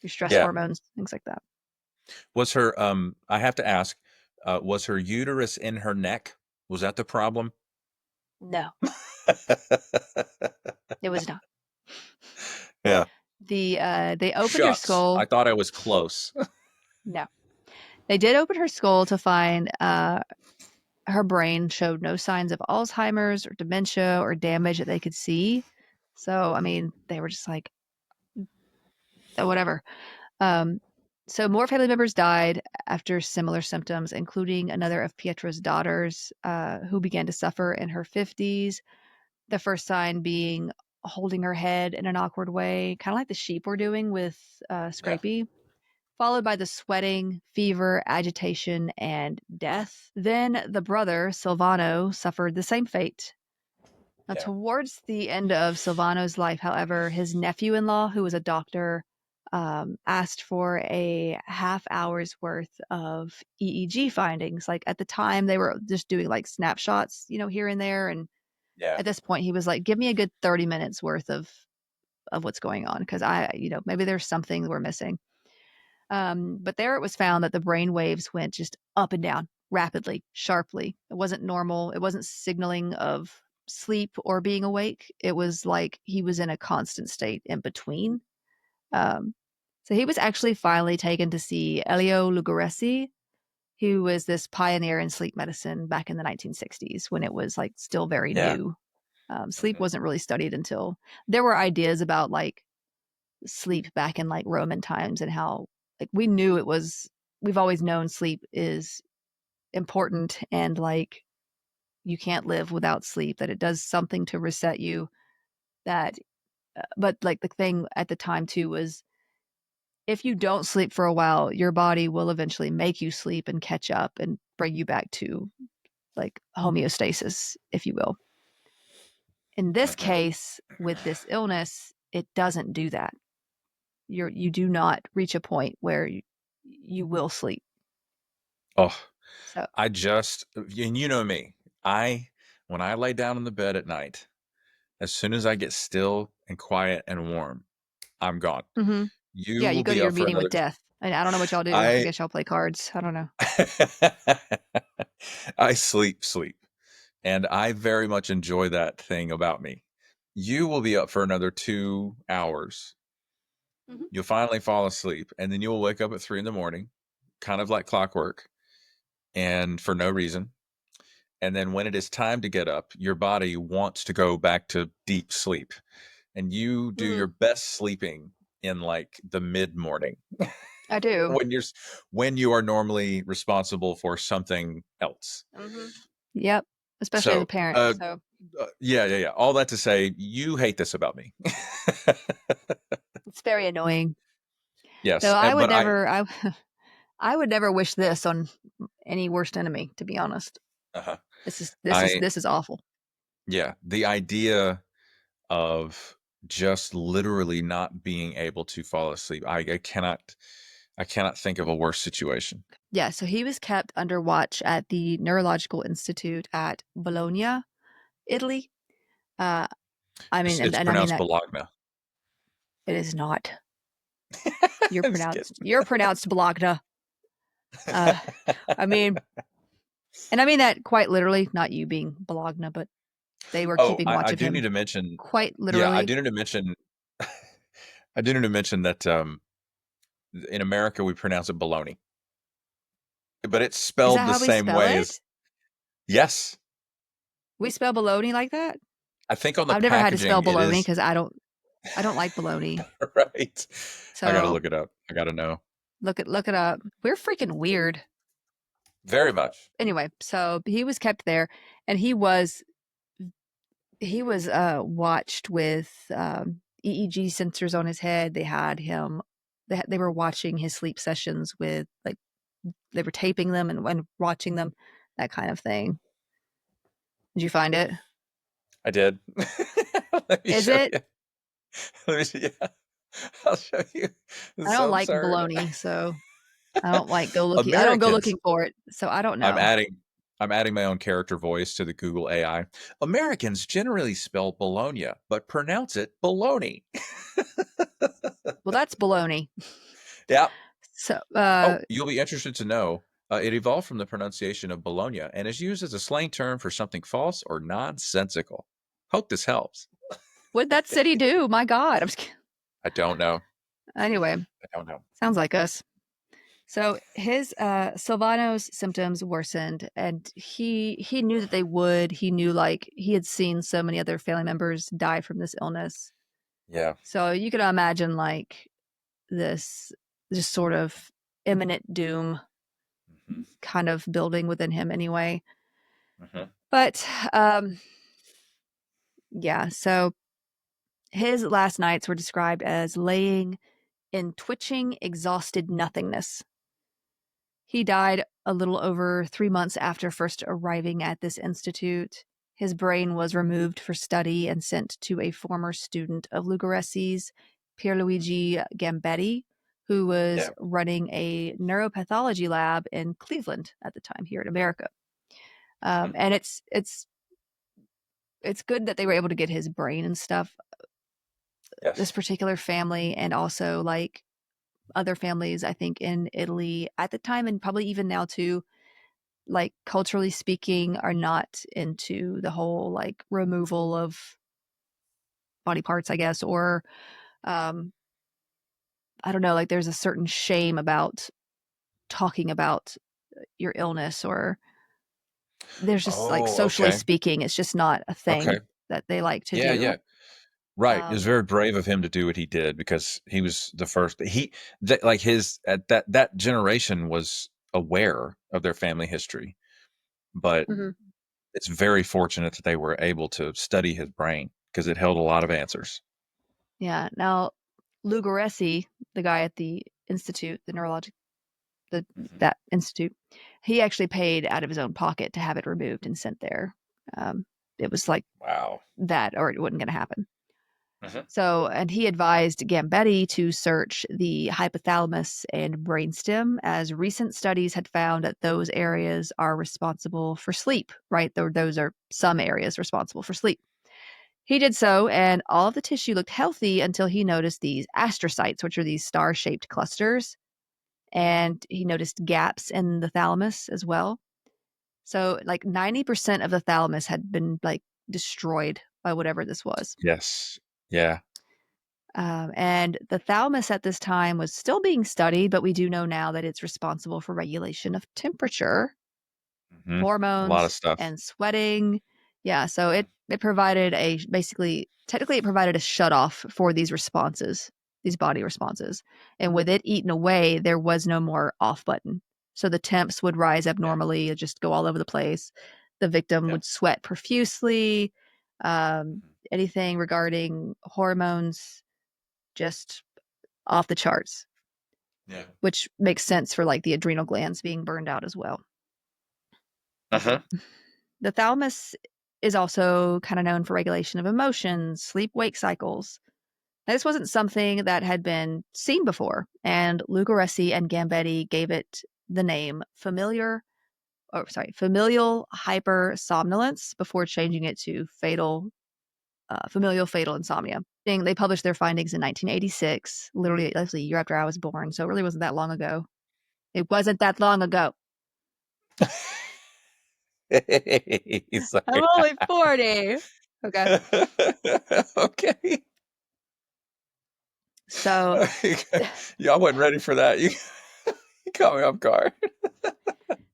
your stress Yeah. hormones, things like that. Was her I have to ask, was her uterus in her neck? Was that the problem? No, it was not. Yeah. They opened her Shucks. I skull. thought I was close. No, they did open her skull to find her brain showed no signs of Alzheimer's or dementia or damage that they could see. So, I mean, they were just like, whatever. Um, so, more family members died after similar symptoms, including another of Pietro's daughters who began to suffer in her 50s. The first sign being holding her head in an awkward way, kind of like the sheep were doing with Yeah. Scrapie. followed by the sweating, fever, agitation, and death. Then the brother, Silvano, suffered the same fate. Now, Yeah. towards the end of Silvano's life, however, his nephew in law, who was a doctor, asked for a half hour's worth of EEG findings. Like at the time, they were just doing like snapshots, here and there. And Yeah. at this point, he was like, give me a good 30 minutes worth of what's going on. Cause maybe there's something we're missing. But there it was found that the brain waves went just up and down rapidly, sharply. It wasn't normal. It wasn't signaling of sleep or being awake. It was like he was in a constant state in between. Um, so he was actually finally taken to see Elio Lugaresi, who was this pioneer in sleep medicine back in the 1960s when it was like still very Yeah. new. Sleep Mhm. wasn't really studied until there were ideas about like sleep back in like Roman times and how like we've always known sleep is important and like you can't live without sleep, that it does something to reset you, that but like the thing at the time too was if you don't sleep for a while, your body will eventually make you sleep and catch up and bring you back to like homeostasis, if you will. In this Mhm. case, with this illness, it doesn't do that. You do not reach a point where you will sleep. Oh, So, and you know me, when I lay down in the bed at night, as soon as I get still and quiet and warm, I'm gone. mm-hmm. You Yeah, you will go to be your up for meeting with another. death. I don't know what y'all do. I I, guess y'all play cards. I don't know. I sleep, and I very much enjoy that thing about me. You will be up for another 2 hours. Mhm. You'll finally fall asleep, and then you'll wake up at 3 in the morning, kind of like clockwork, and for no reason. And then when it is time to get up, your body wants to go back to deep sleep. And you do Mhm. your best sleeping in like the mid morning I do. when when you are normally responsible for something else. Mhm. Yep. Especially as a So, parent. So yeah. All that to say, you hate this about me. it's very annoying. Though Yes, I would but never, I, I would never wish this on any worst enemy. To be honest, uh this is this is I, this is awful. yeah, the idea of just literally not being able to fall asleep. I cannot think of a worse situation. Yeah. So he was kept under watch at the Neurological Institute at Bologna, Italy. Uh, I mean, and, It's and I mean pronounced that Bologna. it is not. I'm just kidding. You're pronounced Bologna. Uh, I mean, and I mean that quite literally, not you being Bologna, but they were Oh, keeping watch I of do need him to mention. quite Yeah, I literally. do need to mention. I do need to mention that in America we pronounce it baloney, but it's Is spelled that the how we same spell way as. it? Yes, We spell bologna like that? I think on the I've never had to packaging spell it bologna is. because I don't like bologna. Right. I got to So look it up. I got to know. look it up. We're freaking weird. Very much. Anyway, so he was kept there, and he was watched with EEG sensors on his head. They had him. They were watching his sleep sessions with like they were taping them and watching them, that kind of thing. Did you find it? I did. Let me Is show it? you. Let me see. Yeah, I'll show you. I It's don't so like absurd. bologna, so I don't like go looking. I don't go Americans. looking for it, so I don't I'm know. adding. I'm adding my own character voice to the Google AI. Americans generally spell Bologna, but pronounce it baloney. Well, that's baloney. Yeah. So, Oh, you'll be interested to know it evolved from the pronunciation of Bologna and is used as a slang term for something false or nonsensical. Hope this helps. what'd that city do? My God, I'm just kidding. I don't know. Anyway, I don't know. sounds like us. So his Silvano's symptoms worsened, and he knew that they would. He knew like he had seen so many other family members die from this illness. Yeah. So you could imagine like this just sort of imminent doom Hmm. kind of building within him anyway. Hmm. But yeah, so his last nights were described as laying in twitching, exhausted nothingness. He died a little over 3 months after first arriving at this institute. His brain was removed for study and sent to a former student of Lugaresi's, Pierluigi Gambetti, who was running a neuropathology lab in Cleveland at the time here in America. And it's good that they were able to get his brain and stuff. Yes. This particular family, and also like other families, I think in Italy at the time, and probably even now too, like culturally speaking, are not into the whole like removal of body parts, I guess, or um, I don't know, like there's a certain shame about talking about your illness, or there's just like Oh, socially okay. speaking, it's just not a Okay. thing that they like to Yeah, do. yeah. Right. It was Um, very brave of him to do what he did because he was the first. Like his at that generation was aware of their family history, but mhm. it's very fortunate that they were able to study his brain because it held a lot of answers. Yeah. Now, Lugaresi, the guy at the institute, the neurologic, Mhm. that institute, he actually paid out of his own pocket to have it removed and sent there. Um, it was like Wow. that, or it wasn't going to happen. Mhm. So, and he advised Gambetti to search the hypothalamus and brainstem, as recent studies had found that those areas are responsible for sleep, right? Those are some areas responsible for sleep. He did so, and all of the tissue looked healthy until he noticed these astrocytes, which are these star shaped clusters. And he noticed gaps in the thalamus as well. So, like 90% of the thalamus had been like destroyed by whatever this was. Yes. Yeah. And the thalamus at this time was still being studied, but we do know now that it's responsible for regulation of temperature, Hmm. A lot of hormones, stuff. and sweating. Yeah, so it provided a basically technically it provided a shut off for these responses, these body responses. And with it eaten away, there was no more off button. So the temps would rise Yeah. abnormally, just go all over the place. The victim Yeah. would sweat profusely. Um, Mhm. anything regarding hormones just off the charts, Yeah. which makes sense for like the adrenal glands being burned out as well. Uh-huh. The thalamus is also kind of known for regulation of emotions, sleep wake cycles. Now, this wasn't something that had been seen before, and Lucaresi and Gambetti gave it the name familial hypersomnolence before changing it to familial fatal insomnia. They published their findings in 1986, literally a year after I was born, so it really wasn't that long ago. It wasn't that long ago. He's I'm like, only 40. Okay. okay. So Yeah, I wasn't ready for that. You caught me off guard.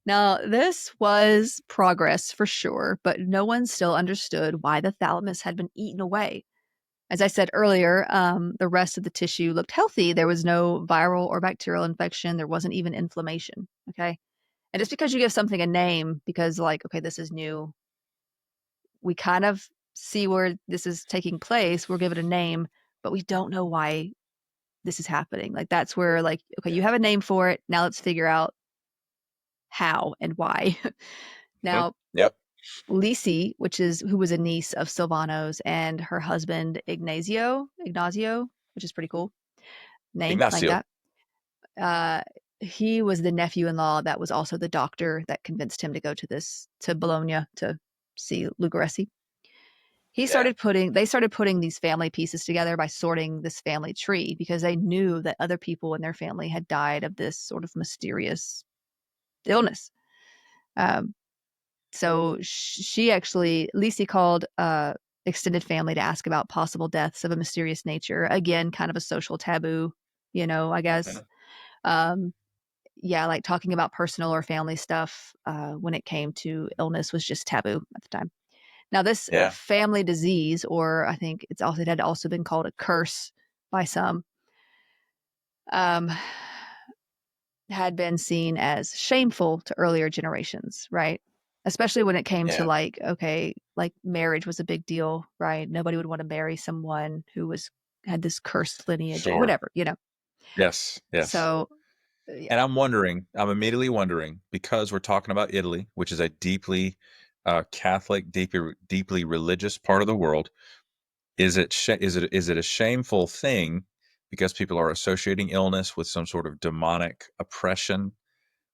now this was progress for sure, but no one still understood why the thalamus had been eaten away. As I said earlier, the rest of the tissue looked healthy. There was no viral or bacterial infection. There wasn't even inflammation. Okay. And just because you give something a name, because like, okay, this is new, we kind of see where this is taking place. We'll give it a name, but we don't know why this is happening. Like that's where like, okay, you Yeah. have a name for it. Now let's figure out how and why. Mhm. Now, Yep. Lisi, which is who was a niece of Silvano's, and her husband Ignazio, which is pretty cool name, like Ignacio. that. Uh, he was the nephew-in-law that was also the doctor that convinced him to go to Bologna to see Lugaresi. Yeah. They started putting these family pieces together by sorting this family tree because they knew that other people in their family had died of this sort of mysterious illness. Um, so she actually, Lisi called extended family to ask about possible deaths of a mysterious nature. Again, kind of a social taboo, I guess. Mhm. Um, yeah, like talking about personal or family stuff when it came to illness was just taboo at the time. Now, this Yeah. family disease, or I think it had also been called a curse by some, um, had been seen as shameful to earlier generations, right? Especially when it came to Yeah. like, okay, like marriage was a big deal, right? Nobody would want to marry someone who had this cursed lineage or Sure. whatever. Yes. Yes. So, yeah, And I'm immediately wondering, because we're talking about Italy, which is a deeply Catholic, deeply religious part of the world. Is it a shameful thing because people are associating illness with some sort of demonic oppression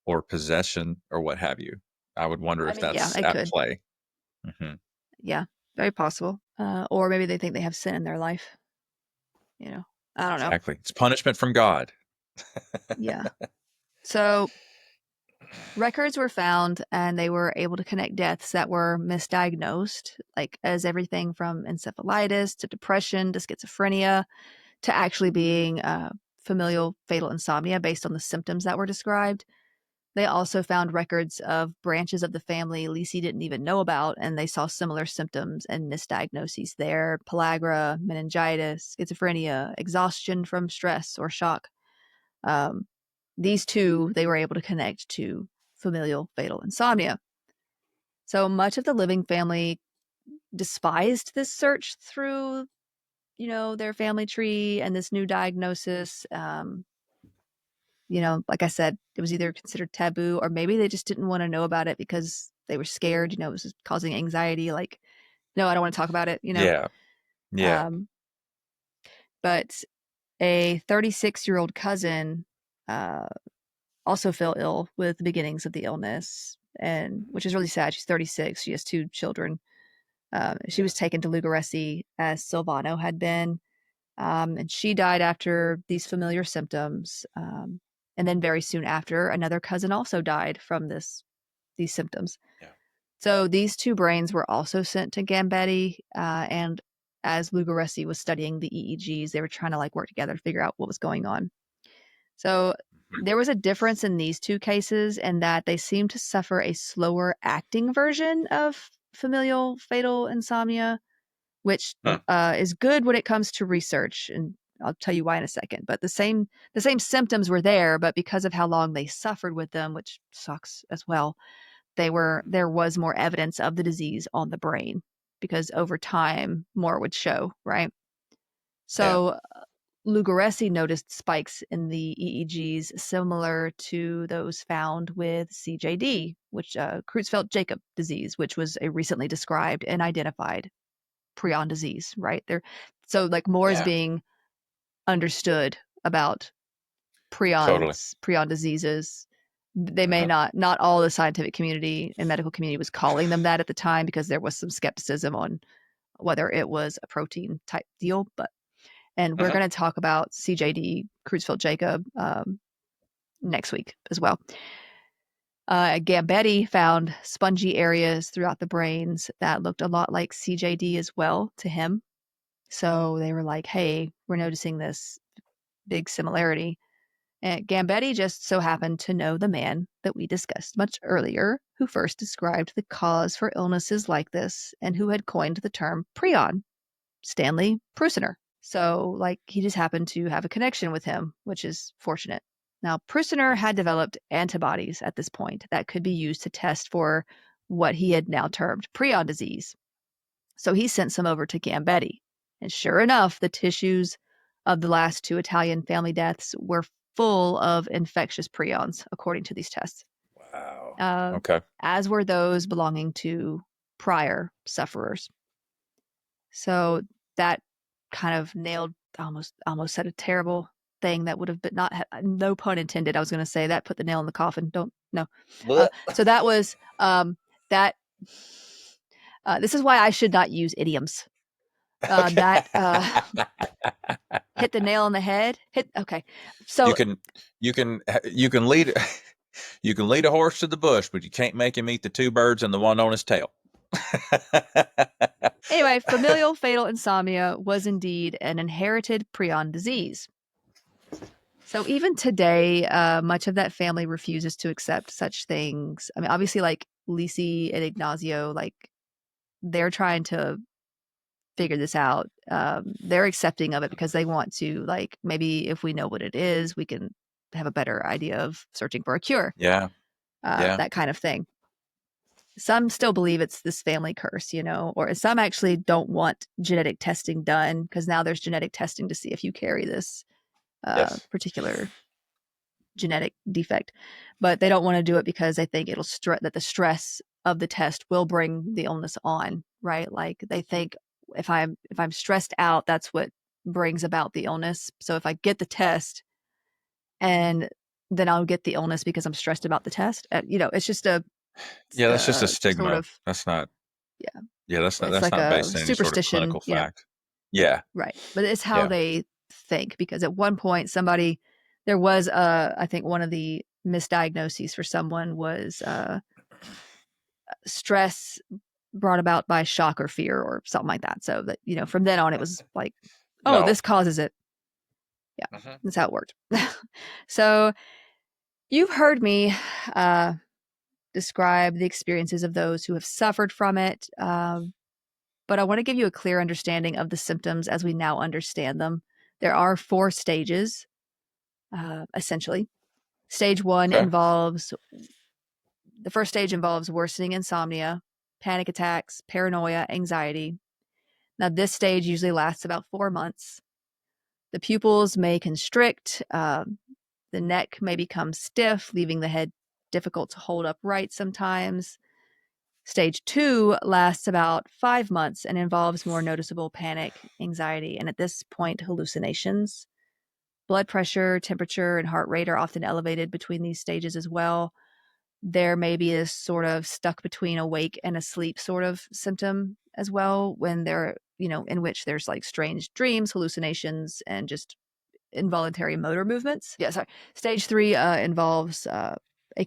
or possession or what have you? I would wonder I if mean, yeah, that's it at could. play. Hmm. Yeah, very possible. Or maybe they think they have sin in their life. You know, I don't know. Exactly. It's punishment from God. Yeah. So records were found and they were able to connect deaths that were misdiagnosed, like as everything from encephalitis to depression to schizophrenia to actually being familial fatal insomnia based on the symptoms that were described. They also found records of branches of the family Lisi didn't even know about, and they saw similar symptoms and misdiagnoses there: pellagra, meningitis, schizophrenia, exhaustion from stress or shock. Um, these two they were able to connect to familial fatal insomnia. So much of the living family despised this search through, their family tree and this new diagnosis. Like I said, it was either considered taboo or maybe they just didn't want to know about it because they were scared, it was causing anxiety. Like, no, I don't want to talk about it. Yeah. Yeah. Um, but a 36-year-old cousin uh, also fell ill with the beginnings of the illness, and which is really sad. She's 36. She has two children. She Yeah. was taken to Lugaresi as Silvano had been, and she died after these familiar symptoms. And then very soon after, another cousin also died from these symptoms. Yeah. So these two brains were also sent to Gambetti, and as Lugaresi was studying the EEGs, they were trying to work together to figure out what was going on. So Mhm. there was a difference in these two cases in that they seemed to suffer a slower acting version of familial fatal insomnia, which Huh. is good when it comes to research, and I'll tell you why in a second. But the same symptoms were there, but because of how long they suffered with them, which sucks as well, there was more evidence of the disease on the brain because over time more would show, right? Yeah. So Lugaresi noticed spikes in the EEGs similar to those found with CJD, which Creutzfeldt-Jakob disease, which was a recently described and identified prion disease, right? So more is Yeah. being understood about Totally. prion diseases. They may Uh-huh. not all the scientific community and medical community was calling them that at the time because there was some skepticism on whether it was a protein type deal. And we're Uh-huh. going to talk about CJD, Creutzfeldt-Jakob, next week as well. Gambetti found spongy areas throughout the brains that looked a lot like CJD as well to him. So they were like, hey, we're noticing this big similarity. And Gambetti just so happened to know the man that we discussed much earlier, who first described the cause for illnesses like this and who had coined the term prion, Stanley Prusiner. So, he just happened to have a connection with him, which is fortunate. Now, Prusiner had developed antibodies at this point that could be used to test for what he had now termed prion disease. So he sent some over to Gambetti. And sure enough, the tissues of the last two Italian family deaths were full of infectious prions, according to these tests, Wow. uh, Okay. as were those belonging to prior sufferers. So that kind of nailed, almost said a terrible thing that would have been not, no pun intended. I was going to say that put the nail in the coffin. Don't, no. Blech. So that was, that, this is why I should not use idioms. That Okay. hit the nail on the head. Okay. You So can you can lead you can lead a horse to the bush, but you can't make him eat the two birds and the one on his tail. anyway, familial fatal insomnia was indeed an inherited prion disease. So even today, much of that family refuses to accept such things. I mean, obviously, Lisi and Ignazio, they're trying to figure this out. They're accepting of it because they want to, maybe if we know what it is, we can have a better idea of searching for a cure, Yeah. Yeah. that kind of thing. Some still believe it's this family curse, or some actually don't want genetic testing done because now there's genetic testing to see if you carry this Yes. particular genetic defect, but they don't want to do it because they think it'll that the stress of the test will bring the illness on, right? Like they think if I'm stressed out, that's what brings about the illness. So if I get the test, and then I'll get the illness because I'm stressed about the test. It's just Yeah, that's just a sort stigma. of, That's not. yeah, Yeah, that's not. it's That's like not a based on any sort of superstition, clinical fact. Yeah. right. But it's how Yeah. they think, because at one point there was I think one of the misdiagnoses for someone was stress brought about by shock or fear or something like that. So that, from then on it was like, oh, No. this causes it. Yeah, Mhm. that's how it worked. So you've heard me describe the experiences of those who have suffered from it. But I want to give you a clear understanding of the symptoms as we now understand them. There are 4 stages, essentially. Stage one Okay. involves The first stage involves worsening insomnia, panic attacks, paranoia, anxiety. Now, this stage usually lasts about 4 months. The pupils may constrict, the neck may become stiff, leaving the head difficult to hold upright sometimes. Stage 2 lasts about 5 months and involves more noticeable panic, anxiety, and at this point, hallucinations. Blood pressure, temperature, and heart rate are often elevated between these stages as well. There may be a sort of stuck between awake and asleep sort of symptom as well, when in which there's like strange dreams, hallucinations, and just involuntary motor movements. Yeah, sorry. Stage 3 involves a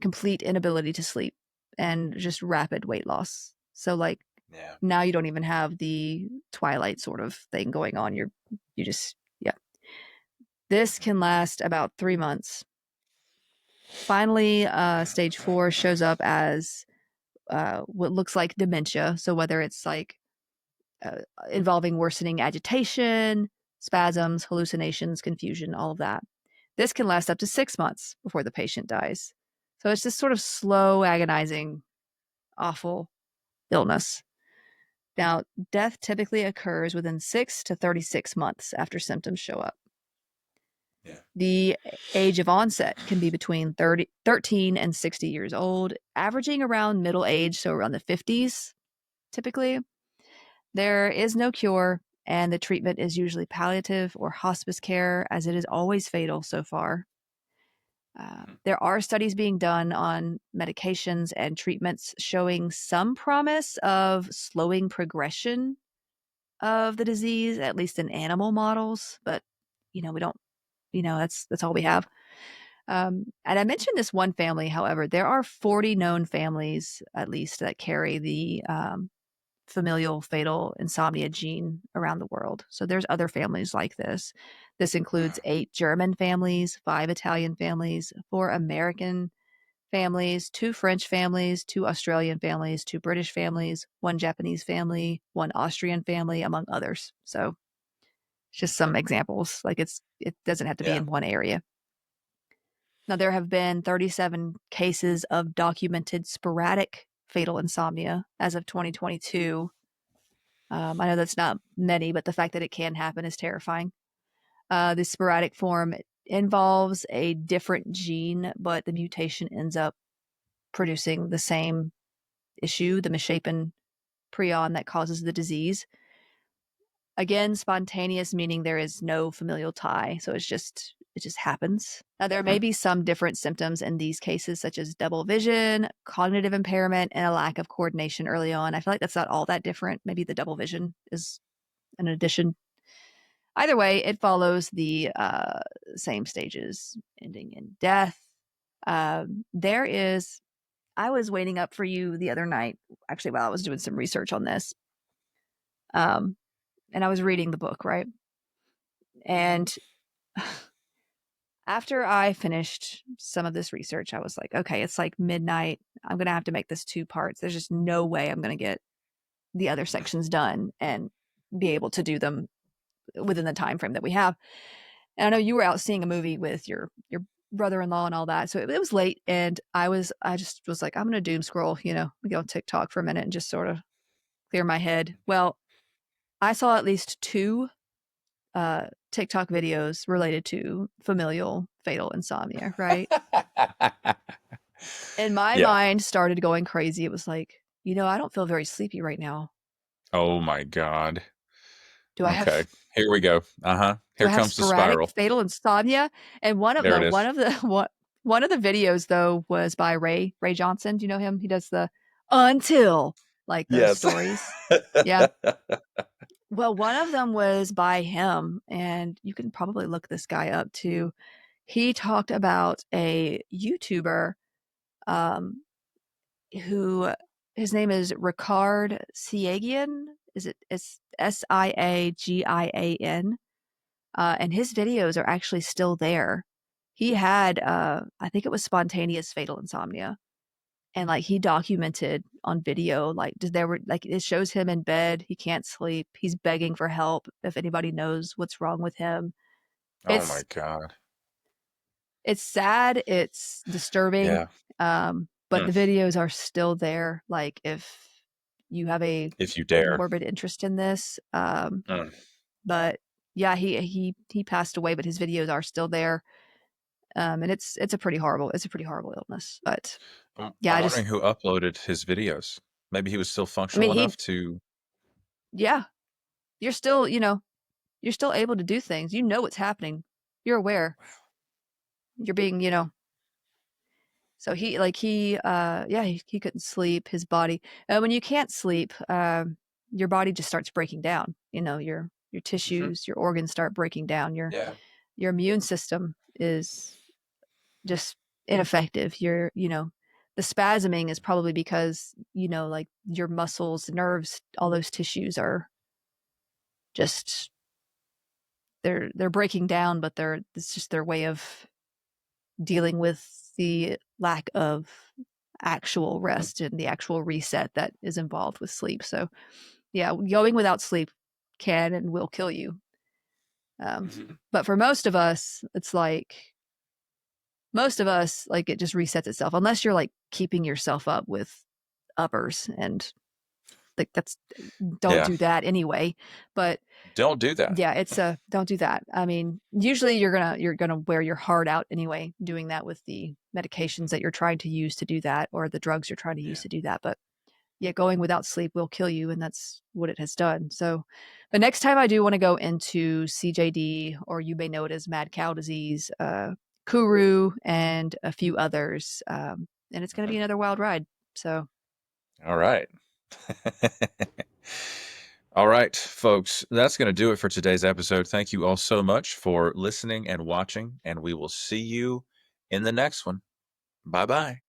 complete inability to sleep and just rapid weight loss. So, like, Yeah. now you don't even have the twilight sort of thing going on. You just, yeah. This can last about 3 months. Finally, stage 4 shows up as what looks like dementia. So, whether it's like uh, involving worsening agitation, spasms, hallucinations, confusion, all of that. This can last up to 6 months before the patient dies. So it's this sort of slow, agonizing, awful illness. Now, death typically occurs within 6 to 36 months after symptoms show up. Yeah. The age of onset can be between 13 and 60 years old, averaging around middle age, so around the 50s typically. There is no cure, and the treatment is usually palliative or hospice care, as it is always fatal so far. There are studies being done on medications and treatments showing some promise of slowing progression of the disease, at least in animal models. But we don't. That's all we have. And I mentioned this one family. However, there are 40 known families at least that carry the familial fatal insomnia gene around the world. So there's other families like this. This includes 8 German families, 5 Italian families, 4 American families, 2 French families, 2 Australian families, 2 British families, 1 Japanese family, 1 Austrian family, among others. So just some examples. Like it doesn't have to be Yeah. in one area. Now, there have been 37 cases of documented sporadic fatal insomnia as of 2022. I know that's not many, but the fact that it can happen is terrifying. The sporadic form involves a different gene, but the mutation ends up producing the same issue, the misshapen prion that causes the disease. Again, spontaneous, meaning there is no familial tie. So it just happens. Now, there may be some different symptoms in these cases, such as double vision, cognitive impairment, and a lack of coordination early on. I feel like that's not all that different. Maybe the double vision is an addition. Either way, it follows the same stages, ending in death. There is, I was waiting up for you the other night, actually, while I was doing some research on this. And I was reading the book, right? And after I finished some of this research, I was like, okay, it's like midnight. I'm going to have to make this 2 parts. There's just no way I'm going to get the other sections done and be able to do them within the time frame that we have. And I know you were out seeing a movie with your brother-in-law and all that. So it was late, and I just was like, I'm going to doom scroll, go on TikTok for a minute and just sort of clear my head. Well, I saw at least 2 TikTok videos related to familial fatal insomnia, right? And my Yeah. mind started going crazy. It was like, I don't feel very sleepy right now. Oh my God. Do I Okay. have Here we go. do Here I have comes the sporadic spiral. fatal insomnia? And one of There the it is. one of the videos though was by Ray Johnson. Do you know him? He does the until like those Yes. stories. Yeah. Well, one of them was by him, and you can probably look this guy up too. He talked about a YouTuber um, who his name is Ricard Siagian. It's Siagian, and his videos are actually still there. He had, I think it was spontaneous fatal insomnia, and like he documented on video, like there were like it shows him in bed, he can't sleep, he's begging for help if anybody knows what's wrong with him. Oh my It's God. it's sad, it's disturbing, Yeah. but Mm. the videos are still there. Like if you have a If you dare. morbid interest in this, Mm. but yeah, he passed away, but his videos are still there. And it's a pretty horrible illness. But yeah, I'm wondering who uploaded his videos. Maybe he was still I mean functional he enough to. yeah, you're still you're still able to do things. You know what's happening. You're aware. You're being so he couldn't sleep. His body when you can't sleep, your body just starts breaking down. Your Mhm. tissues, your organs start breaking down. Yeah. Your immune system is just ineffective. The spasming is probably because like your muscles, nerves, all those tissues are just they're breaking down, but it's just their way of dealing with the lack of actual rest and the actual reset that is involved with sleep. So yeah, going without sleep can and will kill you. Mhm. But for most of us, like it just resets itself unless you're like keeping yourself up with uppers and like don't Yeah. do that anyway. But Don't do that. yeah, it's don't do that. I mean, usually you're gonna wear your heart out anyway, doing that with the medications that you're trying to use to do that, or the drugs you're trying to use Yeah. to do that. But yeah, going without sleep will kill you, and that's what it has done. So the next time I do want to go into CJD, or you may know it as mad cow disease, Kuru, and a few others, and it's going to be Mhm. another wild ride. So All right. All right, folks, that's going to do it for today's episode. Thank you all so much for listening and watching, and we will see you in the next one. Bye bye.